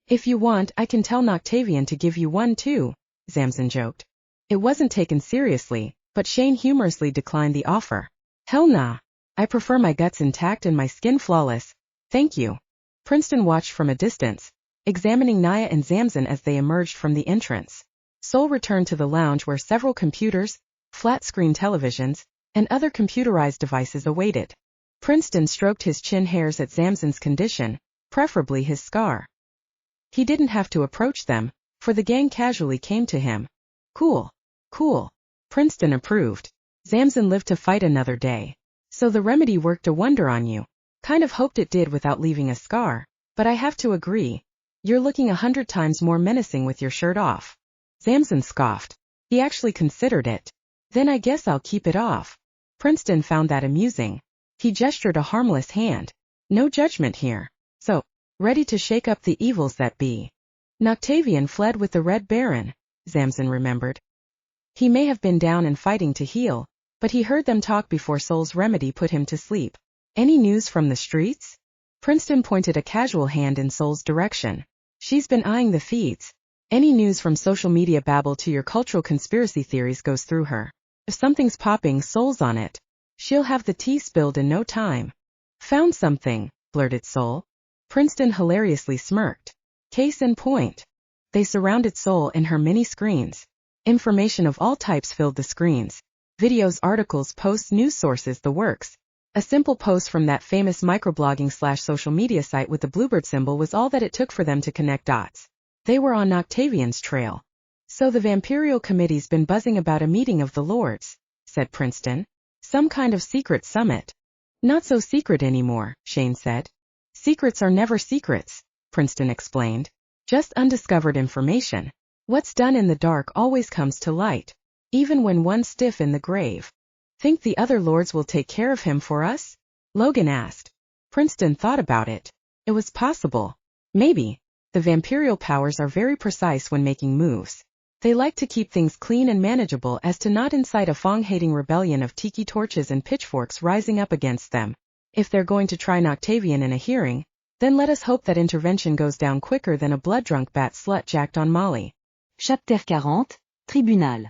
If you want, I can tell Noctavion to give you one too, Zamson joked. It wasn't taken seriously, but Shane humorously declined the offer. Hell nah. I prefer my guts intact and my skin flawless. Thank you. Princeton watched from a distance, examining Naia and Zamson as they emerged from the entrance. Sol returned to the lounge where several computers, flat-screen televisions, and other computerized devices awaited. Princeton stroked his chin hairs at Zamson's condition, preferably his scar. He didn't have to approach them, for the gang casually came to him. Cool. Cool. Princeton approved. Zamson lived to fight another day. So the remedy worked a wonder on you. Kind of hoped it did without leaving a scar, but I have to agree. You're looking 100 times more menacing with your shirt off. Zamson scoffed. He actually considered it. Then I guess I'll keep it off. Princeton found that amusing. He gestured a harmless hand. No judgment here. So, ready to shake up the evils that be. Noctavion fled with the Red Baron, Zamson remembered. He may have been down and fighting to heal, but he heard them talk before Sol's remedy put him to sleep. Any news from the streets? Princeton pointed a casual hand in Sol's direction. She's been eyeing the feeds. Any news from social media babble to your cultural conspiracy theories goes through her. If something's popping, Sol's on it. She'll have the tea spilled in no time. Found something, blurted Sol. Princeton hilariously smirked. Case in point. They surrounded Sol and her many screens. Information of all types filled the screens. Videos, articles, posts, news sources, the works. A simple post from that famous microblogging/social media site with the bluebird symbol was all that it took for them to connect dots. They were on Noctavion's trail. So the Vampirial Committee's been buzzing about a meeting of the Lords, said Princeton. Some kind of secret summit. Not so secret anymore, Shane said. Secrets are never secrets, Princeton explained. Just undiscovered information. What's done in the dark always comes to light, even when one's stiff in the grave. Think the other lords will take care of him for us? Logan asked. Princeton thought about it. It was possible. Maybe. The vampirial powers are very precise when making moves. They like to keep things clean and manageable as to not incite a Fong-hating rebellion of tiki torches and pitchforks rising up against them. If they're going to try Noctavion in a hearing, then let us hope that intervention goes down quicker than a blood-drunk bat slut jacked on Molly. Chapitre 40, Tribunal.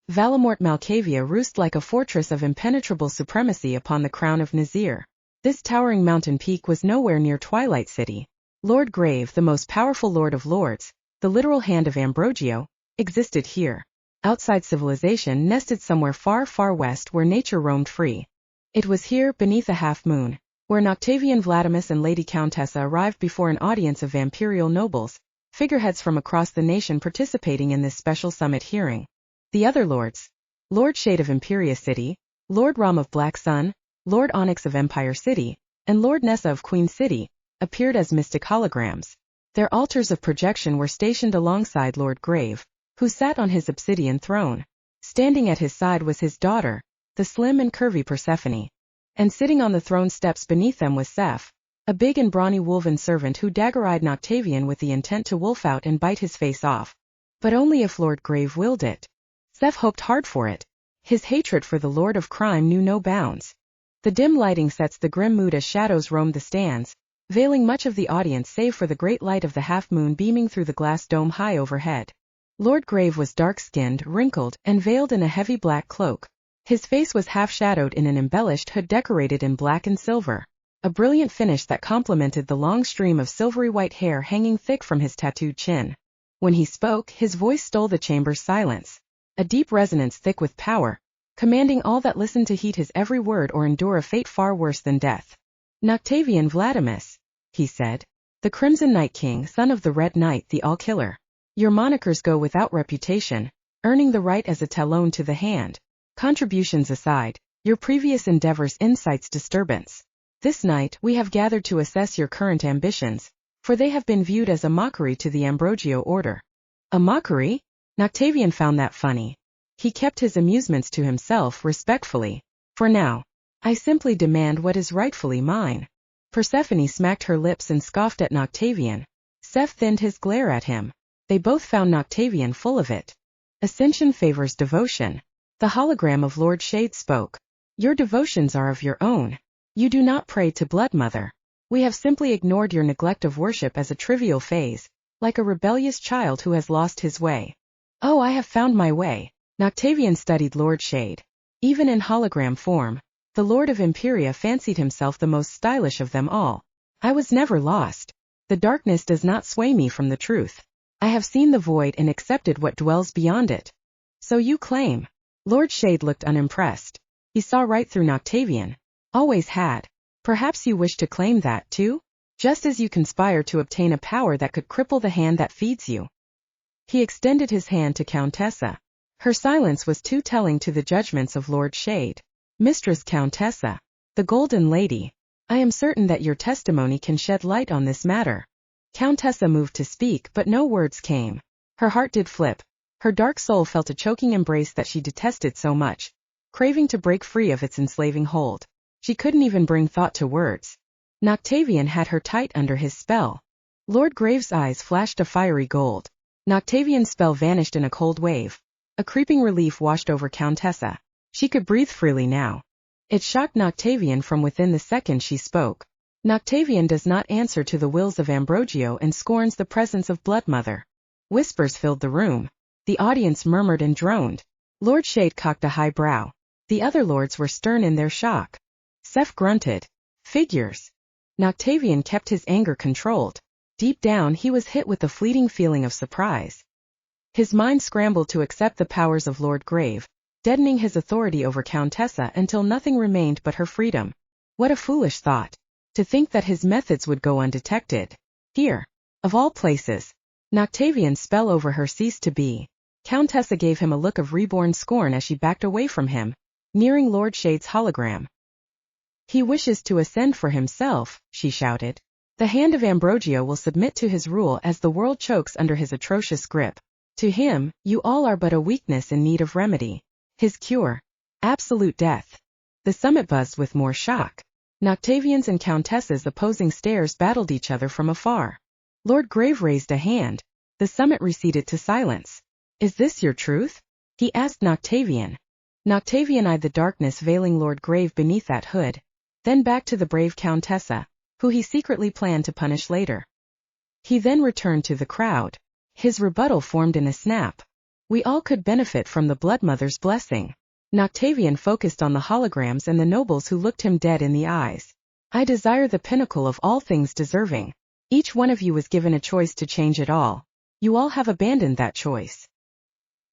Valamort Malkavia roost like a fortress of impenetrable supremacy upon the crown of Nazir. This towering mountain peak was nowhere near Twilight City. Lord Grave, the most powerful Lord of Lords, the literal hand of Ambrogio, existed here. Outside civilization nested somewhere far, far west where nature roamed free. It was here, beneath a half-moon, where Noctavion Vladimus and Lady Countessa arrived before an audience of vampirial nobles, figureheads from across the nation participating in this special summit hearing. The other lords, Lord Shade of Imperia City, Lord Ram of Black Sun, Lord Onyx of Empire City, and Lord Nessa of Queen City, appeared as mystic holograms. Their altars of projection were stationed alongside Lord Grave, who sat on his obsidian throne. Standing at his side was his daughter, the slim and curvy Persephone. And sitting on the throne steps beneath them was Seph, a big and brawny wolven servant who dagger-eyed Noctavion with the intent to wolf out and bite his face off. But only if Lord Grave willed it. Seph hoped hard for it. His hatred for the Lord of Crime knew no bounds. The dim lighting sets the grim mood as shadows roamed the stands, veiling much of the audience save for the great light of the half-moon beaming through the glass dome high overhead. Lord Grave was dark-skinned, wrinkled, and veiled in a heavy black cloak. His face was half-shadowed in an embellished hood decorated in black and silver, a brilliant finish that complemented the long stream of silvery white hair hanging thick from his tattooed chin. When he spoke, his voice stole the chamber's silence, a deep resonance thick with power, commanding all that listened to heed his every word or endure a fate far worse than death. Noctavion Vladimus, he said, the Crimson Night King, son of the Red Knight, the All-Killer. Your monikers go without reputation, earning the right as a talon to the hand. Contributions aside, your previous endeavors incites disturbance. This night we have gathered to assess your current ambitions, for they have been viewed as a mockery to the Ambrogio order. A mockery? Noctavion found that funny. He kept his amusements to himself respectfully. For now, I simply demand what is rightfully mine. Persephone smacked her lips and scoffed at Noctavion. Seph thinned his glare at him. They both found Noctavion full of it. Ascension favors devotion. The hologram of Lord Shade spoke. Your devotions are of your own. You do not pray to Blood Mother. We have simply ignored your neglect of worship as a trivial phase, like a rebellious child who has lost his way. Oh, I have found my way. Noctavion studied Lord Shade. Even in hologram form, the Lord of Imperia fancied himself the most stylish of them all. I was never lost. The darkness does not sway me from the truth. I have seen the void and accepted what dwells beyond it. So you claim. Lord Shade looked unimpressed. He saw right through Noctavion. Always had. Perhaps you wish to claim that, too? Just as you conspire to obtain a power that could cripple the hand that feeds you. He extended his hand to Countessa. Her silence was too telling to the judgments of Lord Shade. Mistress Countessa, the Golden Lady, I am certain that your testimony can shed light on this matter. Countessa moved to speak, but no words came. Her heart did flip. Her dark soul felt a choking embrace that she detested so much, craving to break free of its enslaving hold. She couldn't even bring thought to words. Noctavion had her tight under his spell. Lord Grave's eyes flashed a fiery gold. Noctavion's spell vanished in a cold wave. A creeping relief washed over Countessa. She could breathe freely now. It shocked Noctavion from within the second she spoke. Noctavion does not answer to the wills of Ambrogio and scorns the presence of Blood Mother. Whispers filled the room. The audience murmured and droned. Lord Shade cocked a high brow. The other lords were stern in their shock. Seph grunted. Figures. Noctavion kept his anger controlled. Deep down he was hit with a fleeting feeling of surprise. His mind scrambled to accept the powers of Lord Grave, deadening his authority over Countessa until nothing remained but her freedom. What a foolish thought. To think that his methods would go undetected. Here. Of all places. Noctavion's spell over her ceased to be. Countessa gave him a look of reborn scorn as she backed away from him, nearing Lord Shade's hologram. He wishes to ascend for himself, she shouted. The hand of Ambrogio will submit to his rule as the world chokes under his atrocious grip. To him, you all are but a weakness in need of remedy. His cure. Absolute death. The summit buzzed with more shock. Noctavion's and Countessa's opposing stares battled each other from afar. Lord Grave raised a hand. The summit receded to silence. Is this your truth? He asked Noctavion. Noctavion eyed the darkness veiling Lord Grave beneath that hood, then back to the brave Countessa, who he secretly planned to punish later. He then returned to the crowd. His rebuttal formed in a snap. We all could benefit from the Bloodmother's blessing. Noctavion focused on the holograms and the nobles who looked him dead in the eyes. I desire the pinnacle of all things deserving. Each one of you was given a choice to change it all. You all have abandoned that choice.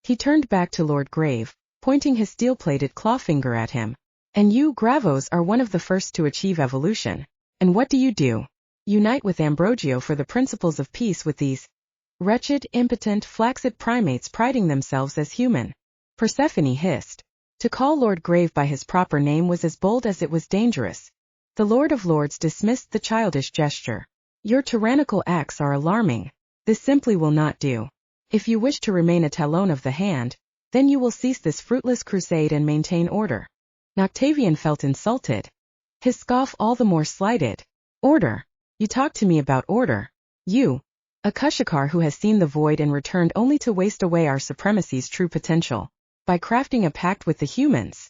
He turned back to Lord Grave, pointing his steel-plated claw finger at him. And you, Gravos, are one of the first to achieve evolution. And what do? Unite with Ambrogio for the principles of peace with these wretched, impotent, flaccid primates priding themselves as human. Persephone hissed. To call Lord Grave by his proper name was as bold as it was dangerous. The Lord of Lords dismissed the childish gesture. Your tyrannical acts are alarming. This simply will not do. If you wish to remain a talon of the hand, then you will cease this fruitless crusade and maintain order. Noctavion felt insulted. His scoff all the more slighted. Order? You talk to me about order? You, a Kushikar who has seen the void and returned only to waste away our supremacy's true potential, by crafting a pact with the humans.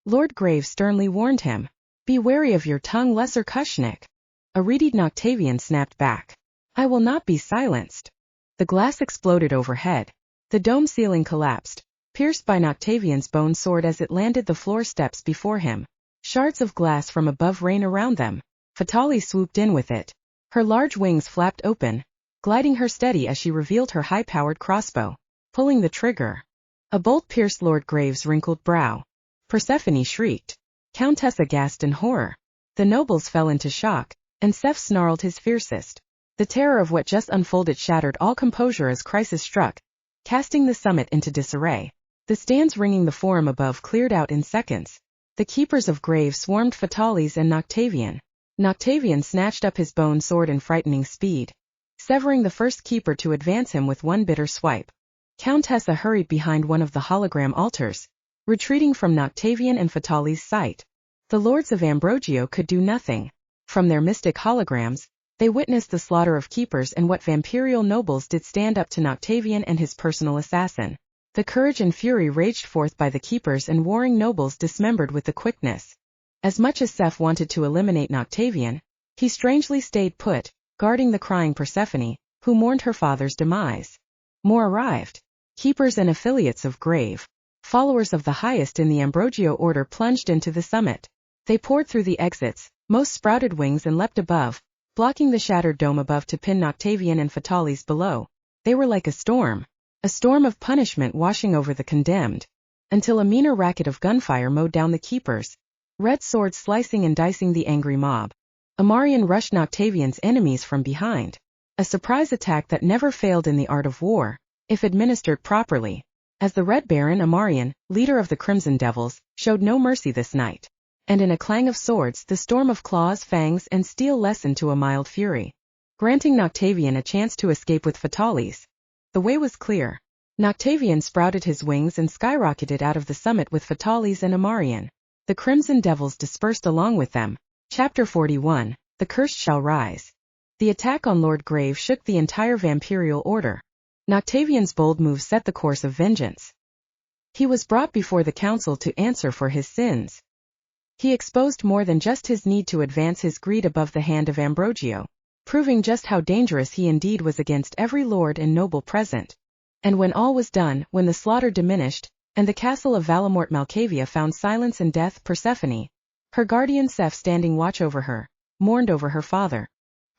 Lord Grave sternly warned him. Be wary of your tongue, lesser Kushnik. A reedy Noctavion snapped back. I will not be silenced. The glass exploded overhead. The dome ceiling collapsed, pierced by Noctavion's bone sword as it landed the floor steps before him. Shards of glass from above rain around them. Fatali swooped in with it. Her large wings flapped open, gliding her steady as she revealed her high-powered crossbow. Pulling the trigger. A bolt pierced Lord Grave's wrinkled brow. Persephone shrieked. Countessa gasped in horror. The nobles fell into shock, and Seth snarled his fiercest. The terror of what just unfolded shattered all composure as crisis struck, casting the summit into disarray. The stands ringing the forum above cleared out in seconds. The keepers of Grave swarmed Fatalis and Noctavion. Noctavion snatched up his bone sword in frightening speed, severing the first keeper to advance him with one bitter swipe. Countessa hurried behind one of the hologram altars, retreating from Noctavion and Fatali's sight. The lords of Ambrogio could do nothing. From their mystic holograms, they witnessed the slaughter of keepers and what vampirial nobles did stand up to Noctavion and his personal assassin. The courage and fury raged forth by the keepers and warring nobles dismembered with the quickness. As much as Seth wanted to eliminate Noctavion, he strangely stayed put, guarding the crying Persephone, who mourned her father's demise. More arrived. Keepers and affiliates of Grave, followers of the highest in the Ambrogio order, plunged into the summit. They poured through the exits, most sprouted wings and leapt above, blocking the shattered dome above to pin Noctavion and Fatalis below. They were like a storm of punishment washing over the condemned, until a meaner racket of gunfire mowed down the keepers, red swords slicing and dicing the angry mob. Amarian rushed Noctavion's enemies from behind. A surprise attack that never failed in the art of war, if administered properly, as the Red Baron Amarian, leader of the Crimson Devils, showed no mercy this night. And in a clang of swords the storm of claws, fangs, and steel lessened to a mild fury, granting Noctavion a chance to escape with Fatalis. The way was clear. Noctavion sprouted his wings and skyrocketed out of the summit with Fatalis and Amarian. The Crimson Devils dispersed along with them. Chapter 41, The Cursed Shall Rise. The attack on Lord Grave shook the entire vampirial order. Noctavion's bold move set the course of vengeance. He was brought before the council to answer for his sins. He exposed more than just his need to advance his greed above the hand of Ambrogio, proving just how dangerous he indeed was against every lord and noble present. And when all was done, when the slaughter diminished, and the castle of Valamort Malkavia found silence and death, Persephone, her guardian Seth standing watch over her, mourned over her father.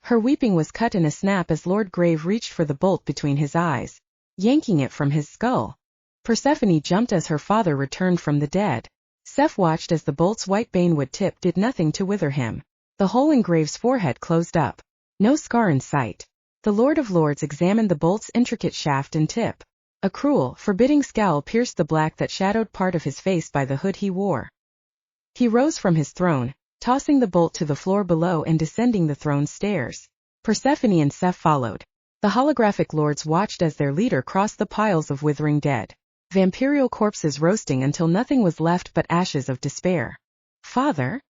Her weeping was cut in a snap as Lord Grave reached for the bolt between his eyes, yanking it from his skull. Persephone jumped as her father returned from the dead. Seth watched as the bolt's white banewood tip did nothing to wither him. The hole in Grave's forehead closed up. No scar in sight. The Lord of Lords examined the bolt's intricate shaft and tip. A cruel, forbidding scowl pierced the black that shadowed part of his face by the hood he wore. He rose from his throne, tossing the bolt to the floor below and descending the throne's stairs. Persephone and Seth followed. The holographic lords watched as their leader crossed the piles of withering dead, vampirial corpses roasting until nothing was left but ashes of despair. "Father?"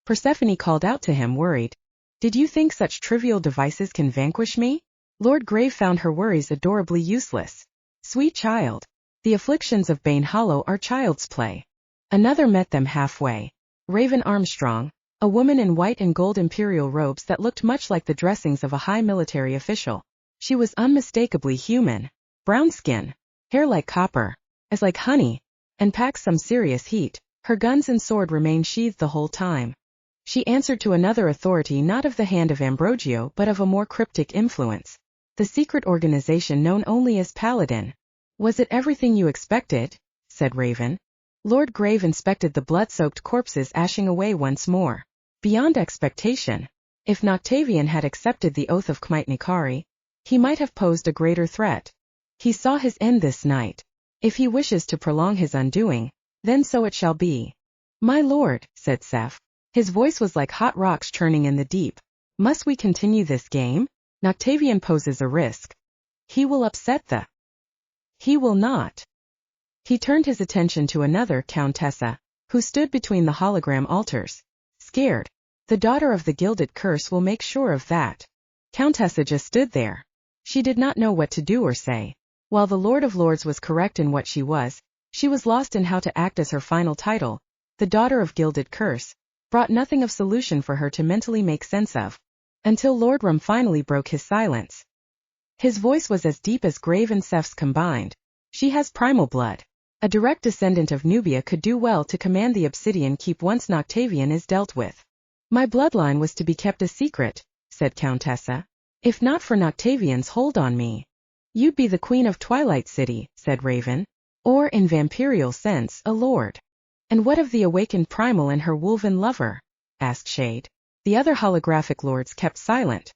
Persephone called out to him, worried. "Did you think such trivial devices can vanquish me?" Lord Grave found her worries adorably useless. Sweet child. The afflictions of Bane Hollow are child's play. Another met them halfway. Raven Armstrong, a woman in white and gold imperial robes that looked much like the dressings of a high military official. She was unmistakably human. Brown skin, hair like copper, as like honey, and packed some serious heat. Her guns and sword remained sheathed the whole time. She answered to another authority not of the hand of Ambrogio but of a more cryptic influence. The secret organization known only as Paladin. Was it everything you expected? Said Raven. Lord Grave inspected the blood-soaked corpses ashing away once more. Beyond expectation. If Noctavion had accepted the oath of Kmite Nikari, he might have posed a greater threat. He saw his end this night. If he wishes to prolong his undoing, then so it shall be. My lord, said Seth. His voice was like hot rocks churning in the deep. Must we continue this game? Noctavion poses a risk. He will upset the... He will not. He turned his attention to another countessa, who stood between the hologram altars. Scared. The daughter of the Gilded Curse will make sure of that. Countessa just stood there. She did not know what to do or say. While the Lord of Lords was correct in what she was lost in how to act as her final title. The daughter of Gilded Curse brought nothing of solution for her to mentally make sense of. Until Lord Rum finally broke his silence. His voice was as deep as Grave and Seth's combined. She has primal blood. A direct descendant of Nubia could do well to command the Obsidian Keep once Noctavion is dealt with. My bloodline was to be kept a secret, said Countessa. If not for Noctavion's hold on me, you'd be the queen of Twilight City, said Raven. Or, in vampirial sense, a lord. And what of the awakened primal and her wolven lover? Asked Shade. The other holographic lords kept silent.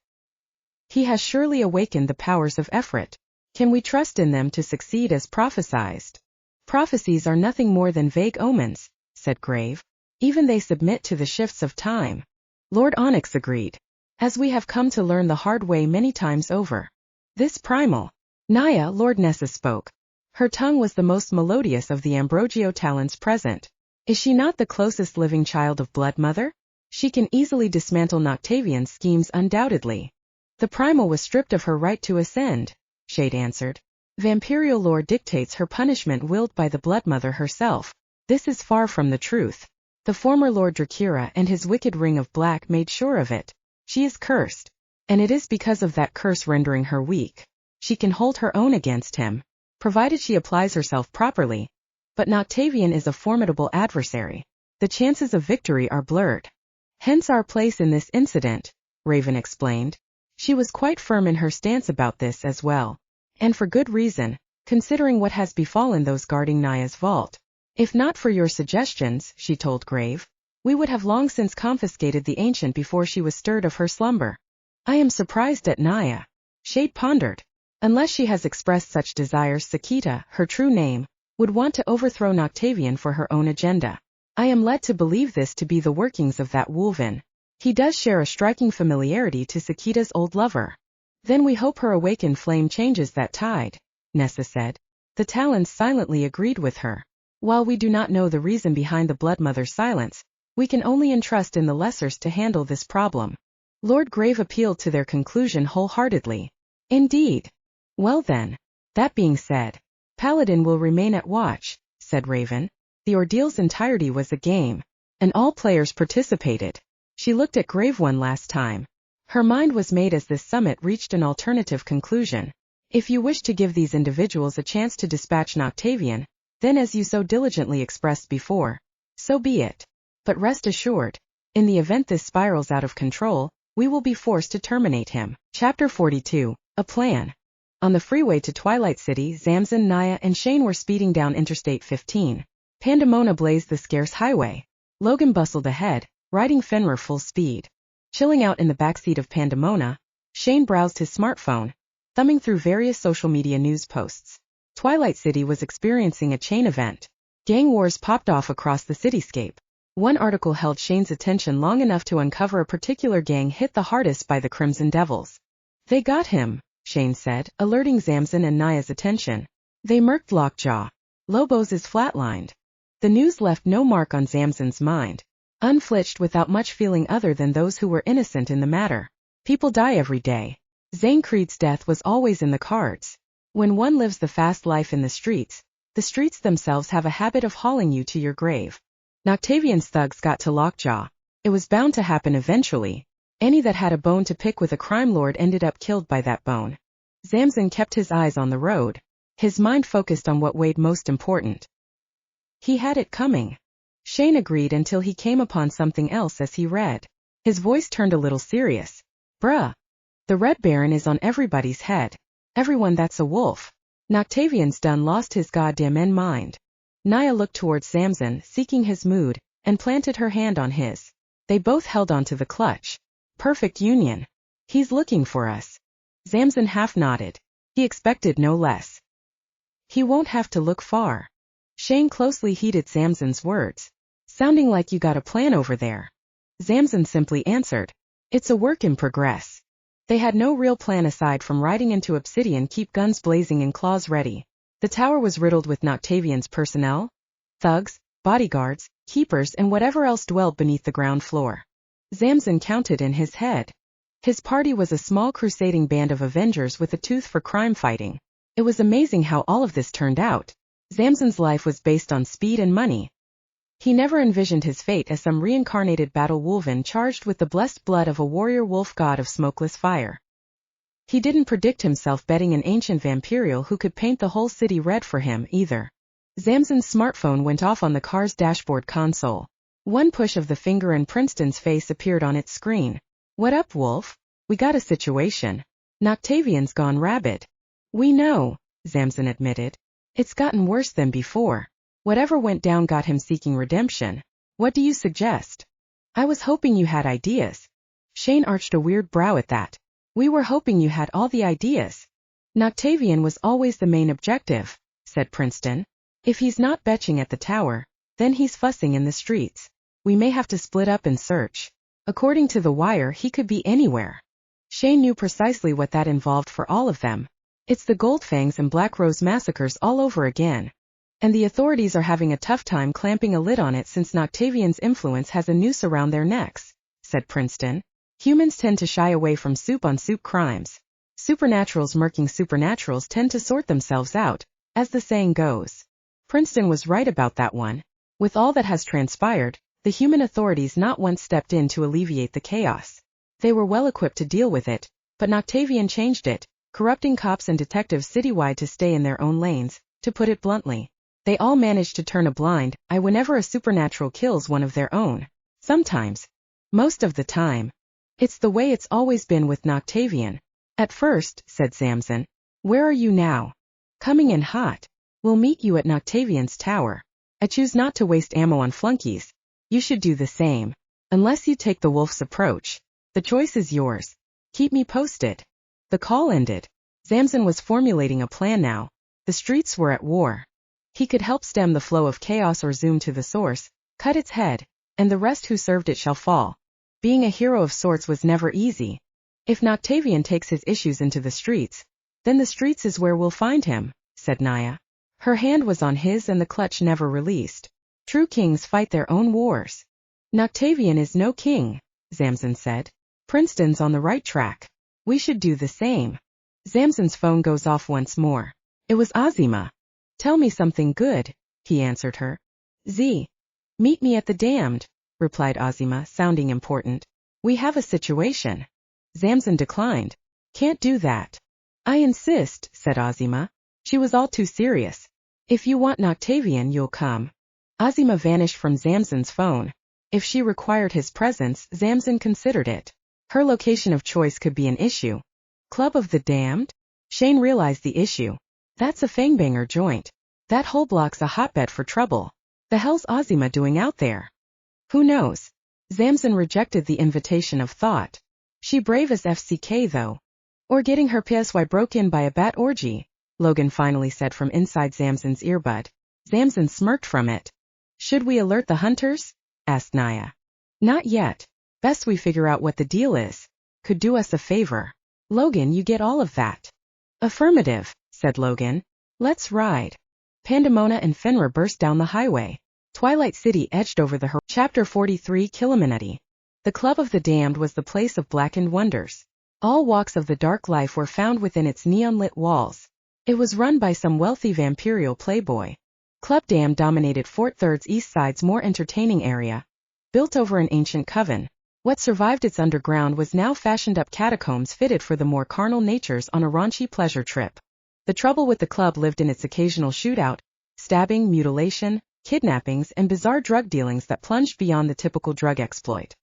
He has surely awakened the powers of Efrat. Can we trust in them to succeed as prophesized? Prophecies are nothing more than vague omens, said Grave. Even they submit to the shifts of time. Lord Onyx agreed. As we have come to learn the hard way many times over. This primal. Naia, Lord Nessa spoke. Her tongue was the most melodious of the Ambrogio talents present. Is she not the closest living child of Blood Mother? She can easily dismantle Noctavion's schemes undoubtedly. The primal was stripped of her right to ascend, Shade answered. Vampirial lore dictates her punishment willed by the Blood Mother herself. This is far from the truth. The former Lord Dracula and his wicked Ring of Black made sure of it. She is cursed. And it is because of that curse rendering her weak. She can hold her own against him, provided she applies herself properly. But Noctavion is a formidable adversary. The chances of victory are blurred. Hence our place in this incident, Raven explained. She was quite firm in her stance about this as well. And for good reason, considering what has befallen those guarding Naia's vault. If not for your suggestions, she told Grave, we would have long since confiscated the ancient before she was stirred of her slumber. I am surprised at Naia. Shade pondered. Unless she has expressed such desires, Sakita, her true name, would want to overthrow Noctavion for her own agenda. I am led to believe this to be the workings of that wolven. He does share a striking familiarity to Sakita's old lover. Then we hope her awakened flame changes that tide, Nessa said. The Talons silently agreed with her. While we do not know the reason behind the Blood Mother's silence, we can only entrust in the Lessers to handle this problem. Lord Grave appealed to their conclusion wholeheartedly. Indeed. Well then. That being said, Paladin will remain at watch, said Raven. The ordeal's entirety was a game, and all players participated. She looked at Grave one last time. Her mind was made as this summit reached an alternative conclusion. If you wish to give these individuals a chance to dispatch Noctavion, then as you so diligently expressed before, so be it. But rest assured, in the event this spirals out of control, we will be forced to terminate him. Chapter 42. A Plan. On the freeway to Twilight City, Zamson, Naia, and Shane were speeding down Interstate 15. Pandemona blazed the scarce highway. Logan bustled ahead, riding Fenrir full speed. Chilling out in the backseat of Pandemona, Shane browsed his smartphone, thumbing through various social media news posts. Twilight City was experiencing a chain event. Gang wars popped off across the cityscape. One article held Shane's attention long enough to uncover a particular gang hit the hardest by the Crimson Devils. They got him, Shane said, alerting Zamson and Naia's attention. They murked Lockjaw. Lobos is flatlined. The news left no mark on Zamson's mind. Unflinched without much feeling other than those who were innocent in the matter. People die every day. Zane Creed's death was always in the cards. When one lives the fast life in the streets themselves have a habit of hauling you to your grave. Noctavion's thugs got to Lockjaw. It was bound to happen eventually. Any that had a bone to pick with a crime lord ended up killed by that bone. Zamson kept his eyes on the road. His mind focused on what weighed most important. He had it coming. Shane agreed until he came upon something else as he read. His voice turned a little serious. Bruh. The Red Baron is on everybody's head. Everyone that's a wolf. Noctavion's done lost his goddamn mind. Naia looked towards Zamson, seeking his mood, and planted her hand on his. They both held onto the clutch. Perfect union. He's looking for us. Zamson half nodded. He expected no less. He won't have to look far. Shane closely heeded Zamson's words. Sounding like you got a plan over there. Zamson simply answered. It's a work in progress. They had no real plan aside from riding into Obsidian, keep guns blazing and claws ready. The tower was riddled with Noctavion's personnel, thugs, bodyguards, keepers and whatever else dwelled beneath the ground floor. Zamson counted in his head. His party was a small crusading band of Avengers with a tooth for crime fighting. It was amazing how all of this turned out. Zamson's life was based on speed and money. He never envisioned his fate as some reincarnated battle wolven charged with the blessed blood of a warrior wolf god of smokeless fire. He didn't predict himself betting an ancient vampirial who could paint the whole city red for him, either. Zamson's smartphone went off on the car's dashboard console. One push of the finger and Princeton's face appeared on its screen. What up, Wolf? We got a situation. Noctavion's gone rabid. We know, Zamson admitted. It's gotten worse than before. Whatever went down got him seeking redemption. What do you suggest? I was hoping you had ideas. Shane arched a weird brow at that. We were hoping you had all the ideas. Noctavion was always the main objective, said Princeton. If he's not betching at the tower, then he's fussing in the streets. We may have to split up and search. According to The Wire, he could be anywhere. Shane knew precisely what that involved for all of them. It's the Goldfangs and Black Rose massacres all over again. And the authorities are having a tough time clamping a lid on it since Noctavion's influence has a noose around their necks, said Princeton. Humans tend to shy away from soup-on-soup crimes. Supernaturals murking supernaturals tend to sort themselves out, as the saying goes. Princeton was right about that one. With all that has transpired, the human authorities not once stepped in to alleviate the chaos. They were well equipped to deal with it, but Noctavion changed it, corrupting cops and detectives citywide to stay in their own lanes, to put it bluntly. They all manage to turn a blind eye whenever a supernatural kills one of their own. Sometimes. Most of the time. It's the way it's always been with Noctavion. At first, said Zamson. Where are you now? Coming in hot. We'll meet you at Noctavion's tower. I choose not to waste ammo on flunkies. You should do the same. Unless you take the wolf's approach. The choice is yours. Keep me posted. The call ended. Zamson was formulating a plan now. The streets were at war. He could help stem the flow of chaos or zoom to the source, cut its head, and the rest who served it shall fall. Being a hero of sorts was never easy. If Noctavion takes his issues into the streets, then the streets is where we'll find him, said Naia. Her hand was on his and the clutch never released. True kings fight their own wars. Noctavion is no king, Zamson said. Princeton's on the right track. We should do the same. Zamson's phone goes off once more. It was Azima. Tell me something good, he answered her. Z. Meet me at the damned, replied Azima, sounding important. We have a situation. Zamson declined. Can't do that. I insist, said Azima. She was all too serious. If you want Noctavion, you'll come. Azima vanished from Zamson's phone. If she required his presence, Zamson considered it. Her location of choice could be an issue. Club of the Damned? Shane realized the issue. That's a fangbanger joint. That whole block's a hotbed for trouble. The hell's Azima doing out there? Who knows? Zamson rejected the invitation of thought. She brave as FCK though. Or getting her PSY broke in by a bat orgy, Logan finally said from inside Zamson's earbud. Zamson smirked from it. Should we alert the hunters? Asked Naia. Not yet. Best we figure out what the deal is. Could do us a favor. Logan, you get all of that. Affirmative, said Logan. Let's ride. Pandemona and Fenrir burst down the highway. Twilight City edged over the Chapter 43 Killuminati. The Club of the Damned was the place of blackened wonders. All walks of the dark life were found within its neon-lit walls. It was run by some wealthy vampirial playboy. Club Dam dominated Fort Third's east side's more entertaining area. Built over an ancient coven, what survived its underground was now fashioned-up catacombs fitted for the more carnal natures on a raunchy pleasure trip. The trouble with the club lived in its occasional shootout, stabbing, mutilation, kidnappings, and bizarre drug dealings that plunged beyond the typical drug exploit.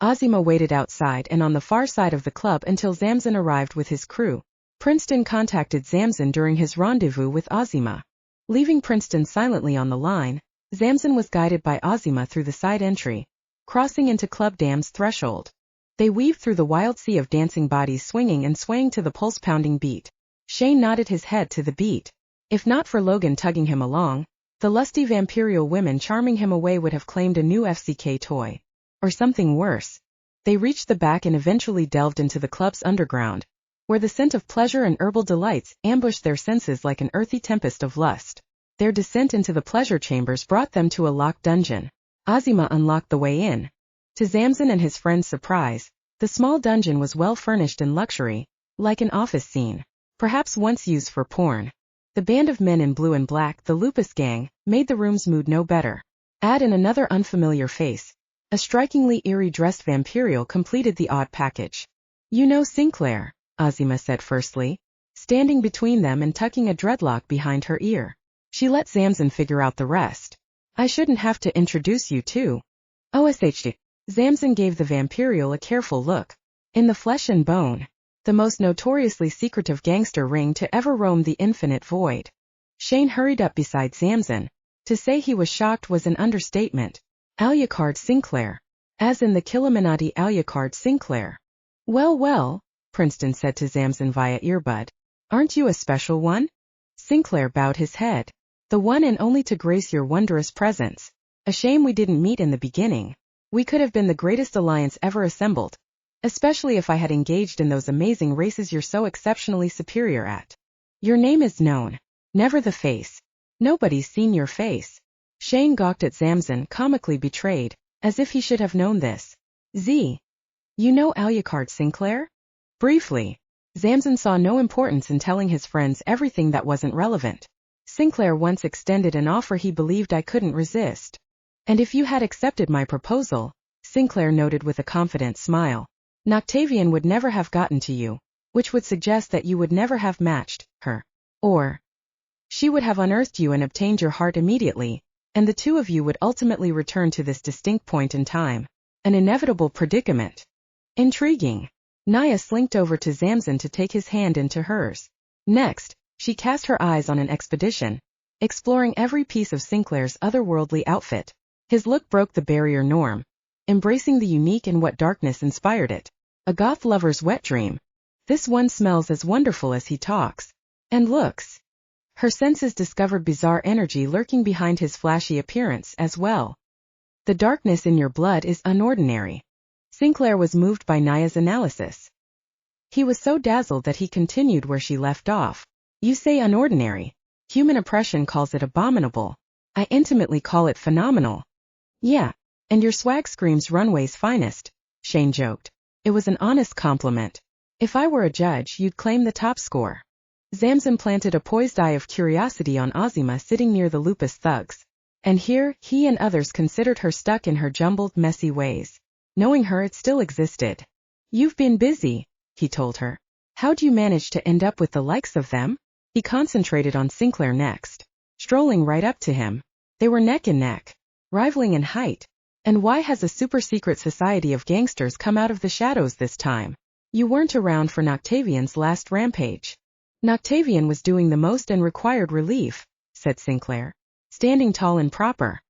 Ozima waited outside and on the far side of the club until Zamson arrived with his crew. Princeton contacted Zamson during his rendezvous with Ozima. Leaving Princeton silently on the line, Zamson was guided by Ozima through the side entry, crossing into Club Dam's threshold. They weaved through the wild sea of dancing bodies swinging and swaying to the pulse-pounding beat. Shane nodded his head to the beat. If not for Logan tugging him along, the lusty vampirial women charming him away would have claimed a new FCK toy. Or something worse. They reached the back and eventually delved into the club's underground, where the scent of pleasure and herbal delights ambushed their senses like an earthy tempest of lust. Their descent into the pleasure chambers brought them to a locked dungeon. Ozima unlocked the way in. To Zamson and his friends' surprise, the small dungeon was well furnished in luxury, like an office scene, perhaps once used for porn. The band of men in blue and black, the Lupus Gang, made the room's mood no better. Add in another unfamiliar face. A strikingly eerie-dressed vampirial completed the odd package. "You know Sinclair," Ozima said firstly, standing between them and tucking a dreadlock behind her ear. She let Zamson figure out the rest. "I shouldn't have to introduce you to." "OSHD." Zamson gave the vampirial a careful look. "In the flesh and bone. The most notoriously secretive gangster ring to ever roam the infinite void." Shane hurried up beside Zamson. To say he was shocked was an understatement. Alucard Sinclair. As in the Killuminati Alucard Sinclair. "Well, well," Princeton said to Zamson via earbud. "Aren't you a special one?" Sinclair bowed his head. "The one and only to grace your wondrous presence. A shame we didn't meet in the beginning. We could have been the greatest alliance ever assembled. Especially if I had engaged in those amazing races you're so exceptionally superior at. Your name is known. Never the face. Nobody's seen your face." Shane gawked at Zamson, comically betrayed, as if he should have known this. "Z. You know Alucard Sinclair?" Briefly. Zamson saw no importance in telling his friends everything that wasn't relevant. "Sinclair once extended an offer he believed I couldn't resist. And if you had accepted my proposal," Sinclair noted with a confident smile, "Noctavion would never have gotten to you, which would suggest that you would never have matched her. Or she would have unearthed you and obtained your heart immediately, and the two of you would ultimately return to this distinct point in time. An inevitable predicament." Intriguing. Naia slinked over to Zamson to take his hand into hers. Next, she cast her eyes on an expedition, exploring every piece of Sinclair's otherworldly outfit. His look broke the barrier norm, embracing the unique in what darkness inspired it. A goth lover's wet dream. This one smells as wonderful as he talks. And looks. Her senses discovered bizarre energy lurking behind his flashy appearance as well. "The darkness in your blood is unordinary." Sinclair was moved by Naia's analysis. He was so dazzled that he continued where she left off. "You say unordinary. Human oppression calls it abominable. I intimately call it phenomenal." "Yeah, and your swag screams runway's finest," Shane joked. It was an honest compliment. "If I were a judge, you'd claim the top score." Zamson planted a poised eye of curiosity on Ozima sitting near the Lupus thugs. And here, he and others considered her stuck in her jumbled, messy ways. Knowing her, it still existed. "You've been busy," he told her. "How'd you manage to end up with the likes of them?" He concentrated on Sinclair next. Strolling right up to him. They were neck and neck, rivaling in height. "And why has a super-secret society of gangsters come out of the shadows this time? You weren't around for Noctavion's last rampage." "Noctavion was doing the most and required relief," said Sinclair, standing tall and proper.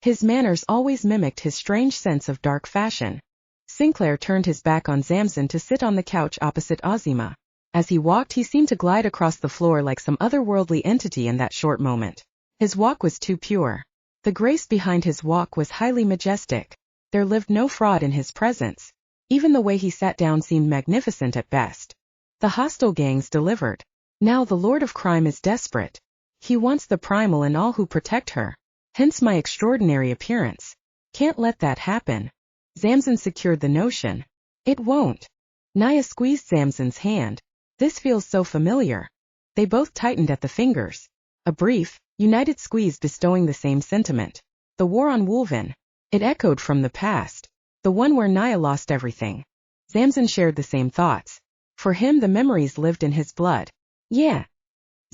His manners always mimicked his strange sense of dark fashion. Sinclair turned his back on Zamson to sit on the couch opposite Ozima. As he walked, he seemed to glide across the floor like some otherworldly entity in that short moment. His walk was too pure. The grace behind his walk was highly majestic. There lived no fraud in his presence. Even the way he sat down seemed magnificent at best. The hostile gangs delivered. Now the Lord of Crime is desperate. He wants the primal and all who protect her. Hence my extraordinary appearance. Can't let that happen. Zamson secured the notion. "It won't." Naia squeezed Zamson's hand. "This feels so familiar." They both tightened at the fingers. A brief, united squeeze bestowing the same sentiment. The war on Wolven. It echoed from the past. The one where Naia lost everything. Zamson shared the same thoughts. For him the memories lived in his blood. Yeah.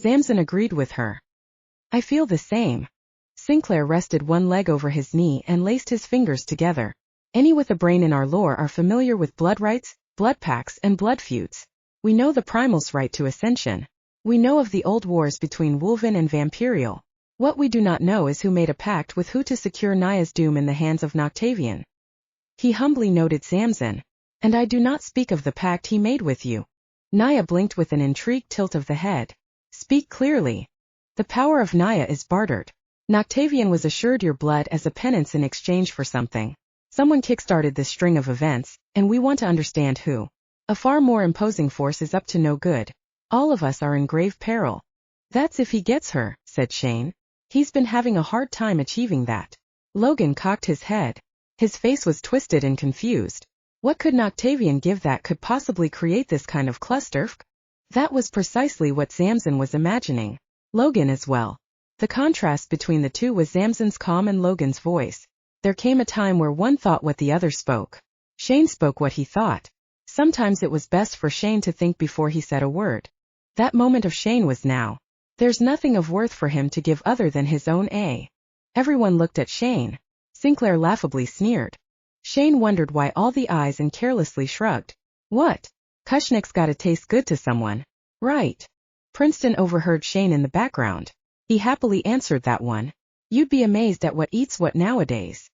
Zamson agreed with her. I feel the same. Sinclair rested one leg over his knee and laced his fingers together. Any with a brain in our lore are familiar with blood rites, blood pacts, and blood feuds. We know the Primal's right to ascension. We know of the old wars between Wolven and Vampirial. What we do not know is who made a pact with who to secure Naia's doom in the hands of Noctavion. He humbly noted Zamson. And I do not speak of the pact he made with you. Naia blinked with an intrigued tilt of the head. Speak clearly. The power of Naia is bartered. Noctavion was assured your blood as a penance in exchange for something. Someone kickstarted this string of events, and we want to understand who. A far more imposing force is up to no good. All of us are in grave peril. That's if he gets her, said Shane. He's been having a hard time achieving that. Logan cocked his head. His face was twisted and confused. What could Noctavion give that could possibly create this kind of cluster? That was precisely what Zamson was imagining. Logan as well. The contrast between the two was Zamson's calm and Logan's voice. There came a time where one thought what the other spoke. Shane spoke what he thought. Sometimes it was best for Shane to think before he said a word. That moment of Shane was now. There's nothing of worth for him to give other than his own A. Everyone looked at Shane. Sinclair laughably sneered. Shane wondered why all the eyes and carelessly shrugged. What? Kushnik's gotta taste good to someone. Right. Princeton overheard Shane in the background. He happily answered that one. You'd be amazed at what eats what nowadays.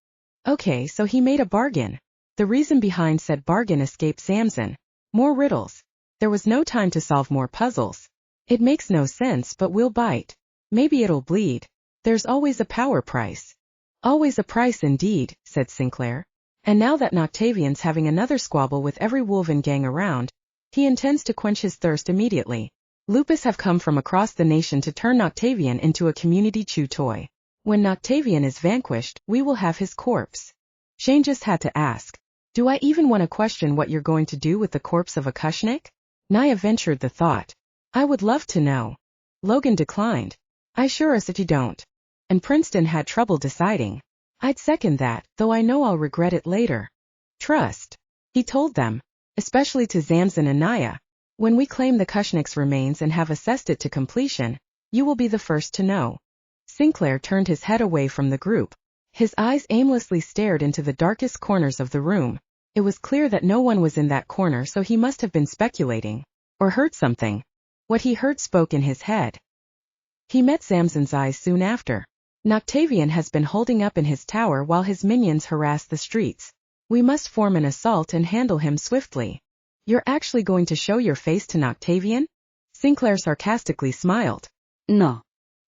Okay, so he made a bargain. The reason behind said bargain escaped Zamson. More riddles. There was no time to solve more puzzles. It makes no sense, but we'll bite. Maybe it'll bleed. There's always a power price. Always a price indeed, said Sinclair. And now that Noctavion's having another squabble with every Wolven gang around, he intends to quench his thirst immediately. Lupus have come from across the nation to turn Noctavion into a community chew toy. When Noctavion is vanquished, we will have his corpse. Shane just had to ask. Do I even want to question what you're going to do with the corpse of a Kushnik? Naia ventured the thought. I would love to know. Logan declined. I sure as if you don't. And Princeton had trouble deciding. I'd second that, though I know I'll regret it later. Trust. He told them. Especially to Zamson and Naia. When we claim the Kushnik's remains and have assessed it to completion, you will be the first to know. Sinclair turned his head away from the group. His eyes aimlessly stared into the darkest corners of the room. It was clear that no one was in that corner, so he must have been speculating. Or heard something. What he heard spoke in his head. He met Zamson's eyes soon after. Noctavion has been holding up in his tower while his minions harass the streets. We must form an assault and handle him swiftly. You're actually going to show your face to Noctavion? Sinclair sarcastically smiled. No.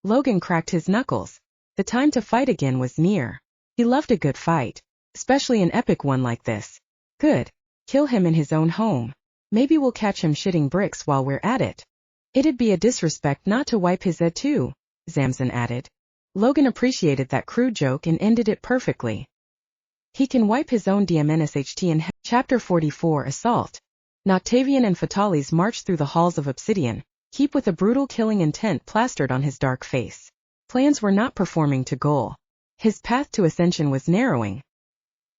Logan cracked his knuckles. The time to fight again was near. He loved a good fight, especially an epic one like this. Good. Kill him in his own home. Maybe we'll catch him shitting bricks while we're at it. It'd be a disrespect not to wipe his head too, Zamson added. Logan appreciated that crude joke and ended it perfectly. He can wipe his own DMNSHT in Chapter 44 Assault. Noctavion and Fatalis marched through the halls of Obsidian, Keep with a brutal killing intent plastered on his dark face. Plans were not performing to goal. His path to ascension was narrowing.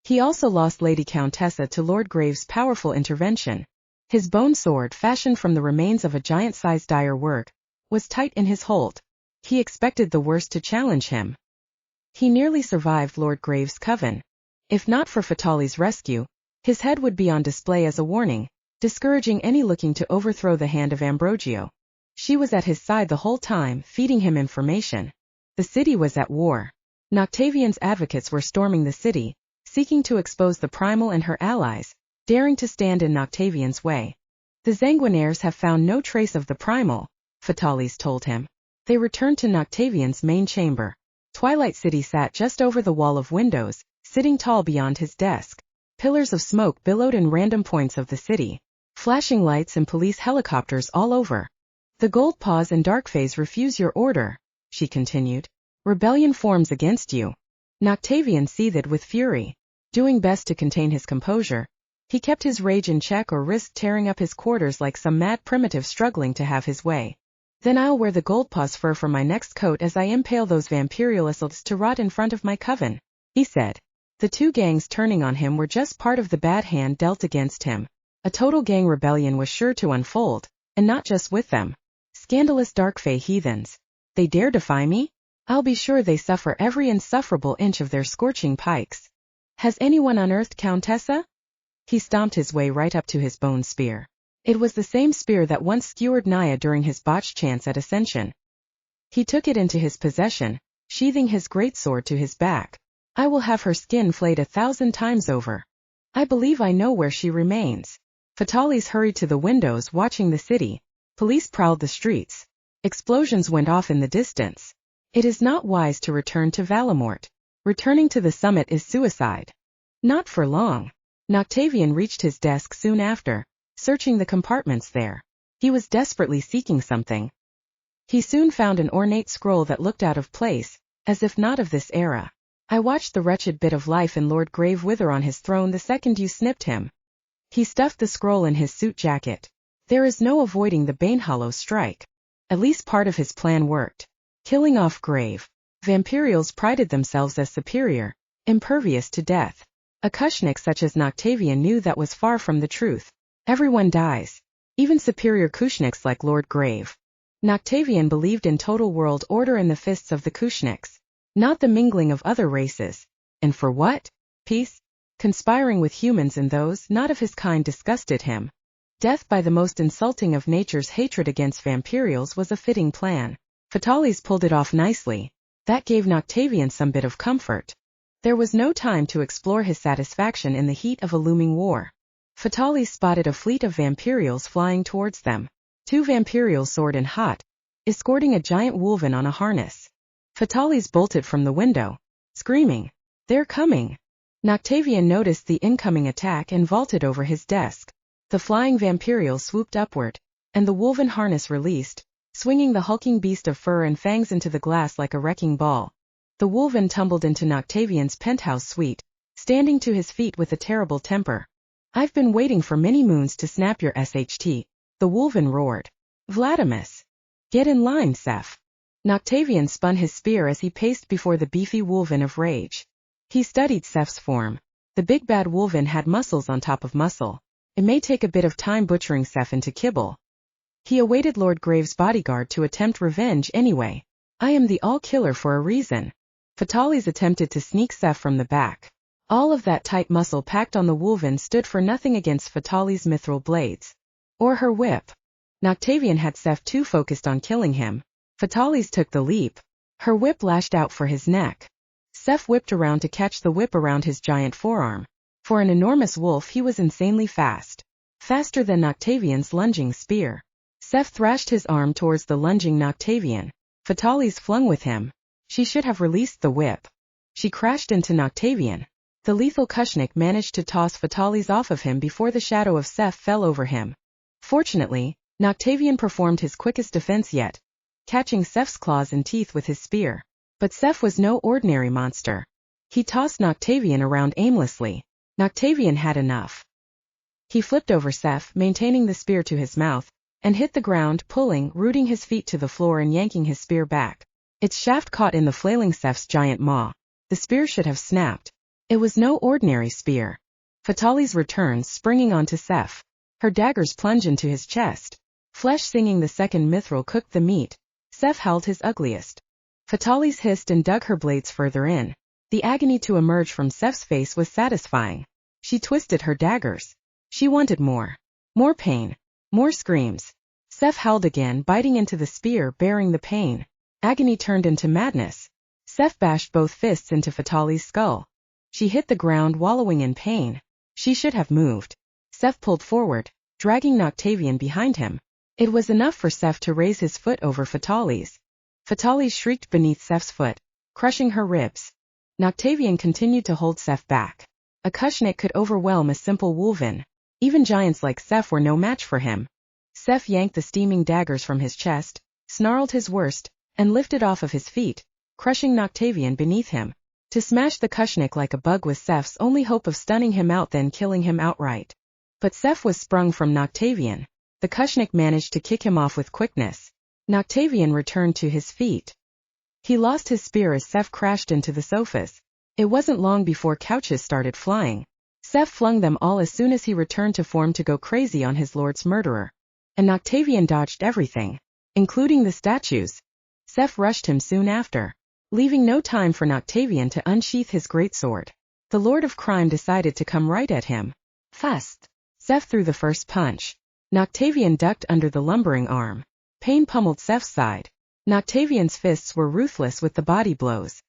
He also lost Lady Countessa to Lord Graves' powerful intervention. His bone sword, fashioned from the remains of a giant-sized dire work, was tight in his hold. He expected the worst to challenge him. He nearly survived Lord Graves' coven. If not for Fatali's rescue, his head would be on display as a warning, discouraging any looking to overthrow the hand of Ambrogio. She was at his side the whole time, feeding him information. The city was at war. Noctavion's advocates were storming the city, seeking to expose the Primal and her allies, daring to stand in Noctavion's way. The Sanguinaires have found no trace of the Primal, Fatalis told him. They returned to Noctavion's main chamber. Twilight City sat just over the wall of windows, sitting tall beyond his desk. Pillars of smoke billowed in random points of the city. Flashing lights and police helicopters all over. The Gold Paws and Darkphase refuse your order, she continued. Rebellion forms against you. Noctavion seethed with fury. Doing best to contain his composure, he kept his rage in check or risked tearing up his quarters like some mad primitive struggling to have his way. Then I'll wear the goldpaws fur for my next coat as I impale those vampirialists to rot in front of my coven, he said. The two gangs turning on him were just part of the bad hand dealt against him. A total gang rebellion was sure to unfold, and not just with them. Scandalous dark fae heathens. They dare defy me? I'll be sure they suffer every insufferable inch of their scorching pikes. Has anyone unearthed Countessa? He stomped his way right up to his bone spear. It was the same spear that once skewered Naia during his botched chance at ascension. He took it into his possession, sheathing his greatsword to his back. I will have her skin flayed 1,000 times over. I believe I know where she remains. Fatalis hurried to the windows watching the city. Police prowled the streets. Explosions went off in the distance. It is not wise to return to Valamort. Returning to the summit is suicide. Not for long. Noctavion reached his desk soon after, searching the compartments there. He was desperately seeking something. He soon found an ornate scroll that looked out of place, as if not of this era. I watched the wretched bit of life in Lord Grave wither on his throne the second you snipped him. He stuffed the scroll in his suit jacket. There is no avoiding the Banehollow strike. At least part of his plan worked. Killing off Grave. Vampirials prided themselves as superior, impervious to death. A Kushnik such as Noctavion knew that was far from the truth. Everyone dies. Even superior Kushniks like Lord Grave. Noctavion believed in total world order in the fists of the Kushniks, not the mingling of other races. And for what? Peace? Conspiring with humans and those not of his kind disgusted him. Death by the most insulting of nature's hatred against vampirials was a fitting plan. Fatalis pulled it off nicely. That gave Noctavion some bit of comfort. There was no time to explore his satisfaction in the heat of a looming war. Fatalis spotted a fleet of vampirials flying towards them. 2 vampirials sword and hot, escorting a giant wolven on a harness. Fatalis bolted from the window, screaming, "They're coming!" Noctavion noticed the incoming attack and vaulted over his desk. The flying vampirials swooped upward, and the wolven harness released, swinging the hulking beast of fur and fangs into the glass like a wrecking ball. The wolven tumbled into Noctavion's penthouse suite, standing to his feet with a terrible temper. "I've been waiting for many moons to snap your SHT, the wolven roared. "Vladimus! Get in line, Seth." Noctavion spun his spear as he paced before the beefy wolven of rage. He studied Seth's form. The big bad wolven had muscles on top of muscle. It may take a bit of time butchering Seth into kibble. He awaited Lord Grave's bodyguard to attempt revenge anyway. I am the all-killer for a reason. Fatalis attempted to sneak Seth from the back. All of that tight muscle packed on the wolven stood for nothing against Fatalis' mithril blades. Or her whip. Noctavion had Seth too focused on killing him. Fatalis took the leap. Her whip lashed out for his neck. Seth whipped around to catch the whip around his giant forearm. For an enormous wolf he was insanely fast. Faster than Noctavion's lunging spear. Seth thrashed his arm towards the lunging Noctavion. Fatalis flung with him. She should have released the whip. She crashed into Noctavion. The lethal Kushnik managed to toss Fatalis off of him before the shadow of Seth fell over him. Fortunately, Noctavion performed his quickest defense yet, catching Seth's claws and teeth with his spear. But Seth was no ordinary monster. He tossed Noctavion around aimlessly. Noctavion had enough. He flipped over Seth, maintaining the spear to his mouth, and hit the ground, pulling, rooting his feet to the floor and yanking his spear back. Its shaft caught in the flailing Seth's giant maw. The spear should have snapped. It was no ordinary spear. Fatalis returns, springing onto Seth. Her daggers plunge into his chest. Flesh singing the second mithril cooked the meat. Seth howled his ugliest. Fatalis hissed and dug her blades further in. The agony to emerge from Seth's face was satisfying. She twisted her daggers. She wanted more. More pain. More screams. Seth howled again, biting into the spear, bearing the pain. Agony turned into madness. Seth bashed both fists into Fatalis' skull. She hit the ground, wallowing in pain. She should have moved. Seth pulled forward, dragging Noctavion behind him. It was enough for Seth to raise his foot over Fatalis. Fatalis shrieked beneath Seth's foot, crushing her ribs. Noctavion continued to hold Seth back. A Kushnik could overwhelm a simple wolven. Even giants like Seth were no match for him. Seth yanked the steaming daggers from his chest, snarled his worst, and lifted off of his feet, crushing Noctavion beneath him. To smash the Kushnik like a bug was Seth's only hope of stunning him out, then killing him outright. But Seth was sprung from Noctavion. The Kushnik managed to kick him off with quickness. Noctavion returned to his feet. He lost his spear as Seth crashed into the sofas. It wasn't long before couches started flying. Seth flung them all as soon as he returned to form to go crazy on his lord's murderer. And Noctavion dodged everything, including the statues. Seth rushed him soon after, leaving no time for Noctavion to unsheath his greatsword. The Lord of Crime decided to come right at him. Fast. Seth threw the first punch. Noctavion ducked under the lumbering arm. Pain pummeled Seth's side. Noctavion's fists were ruthless with the body blows.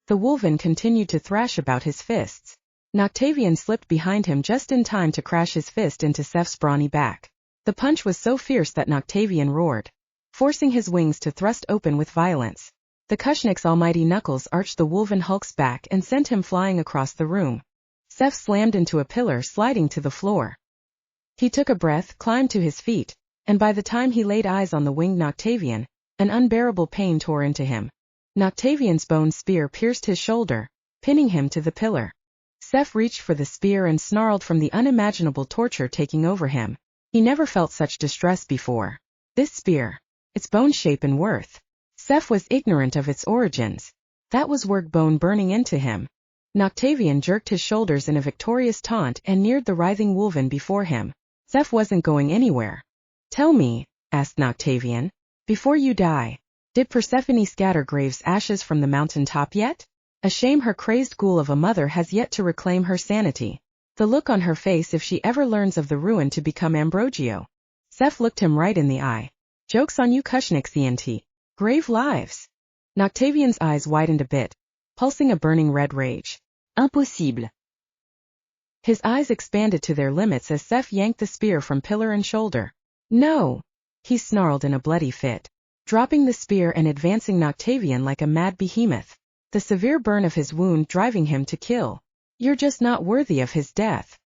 The Wolven continued to thrash about his fists. Noctavion slipped behind him just in time to crash his fist into Seth's brawny back. The punch was so fierce that Noctavion roared, forcing his wings to thrust open with violence. The Kushnik's almighty knuckles arched the Wolven Hulk's back and sent him flying across the room. Seth slammed into a pillar, sliding to the floor. He took a breath, climbed to his feet, and by the time he laid eyes on the winged Noctavion, an unbearable pain tore into him. Noctavion's bone spear pierced his shoulder, pinning him to the pillar. Seth reached for the spear and snarled from the unimaginable torture taking over him. He never felt such distress before. This spear, its bone shape and worth. Seth was ignorant of its origins. That was work bone burning into him. Noctavion jerked his shoulders in a victorious taunt and neared the writhing Wolven before him. Seth wasn't going anywhere. Tell me, asked Noctavion, before you die, did Persephone scatter Graves' ashes from the mountain top yet? A shame her crazed ghoul of a mother has yet to reclaim her sanity. The look on her face if she ever learns of the ruin to become Ambrogio. Seth looked him right in the eye. Joke's on you Kushniks ENT. Grave lives. Noctavion's eyes widened a bit, pulsing a burning red rage. Impossible. His eyes expanded to their limits as Seth yanked the spear from pillar and shoulder. No! He snarled in a bloody fit, dropping the spear and advancing Noctavion like a mad behemoth. The severe burn of his wound driving him to kill. You're just not worthy of his death.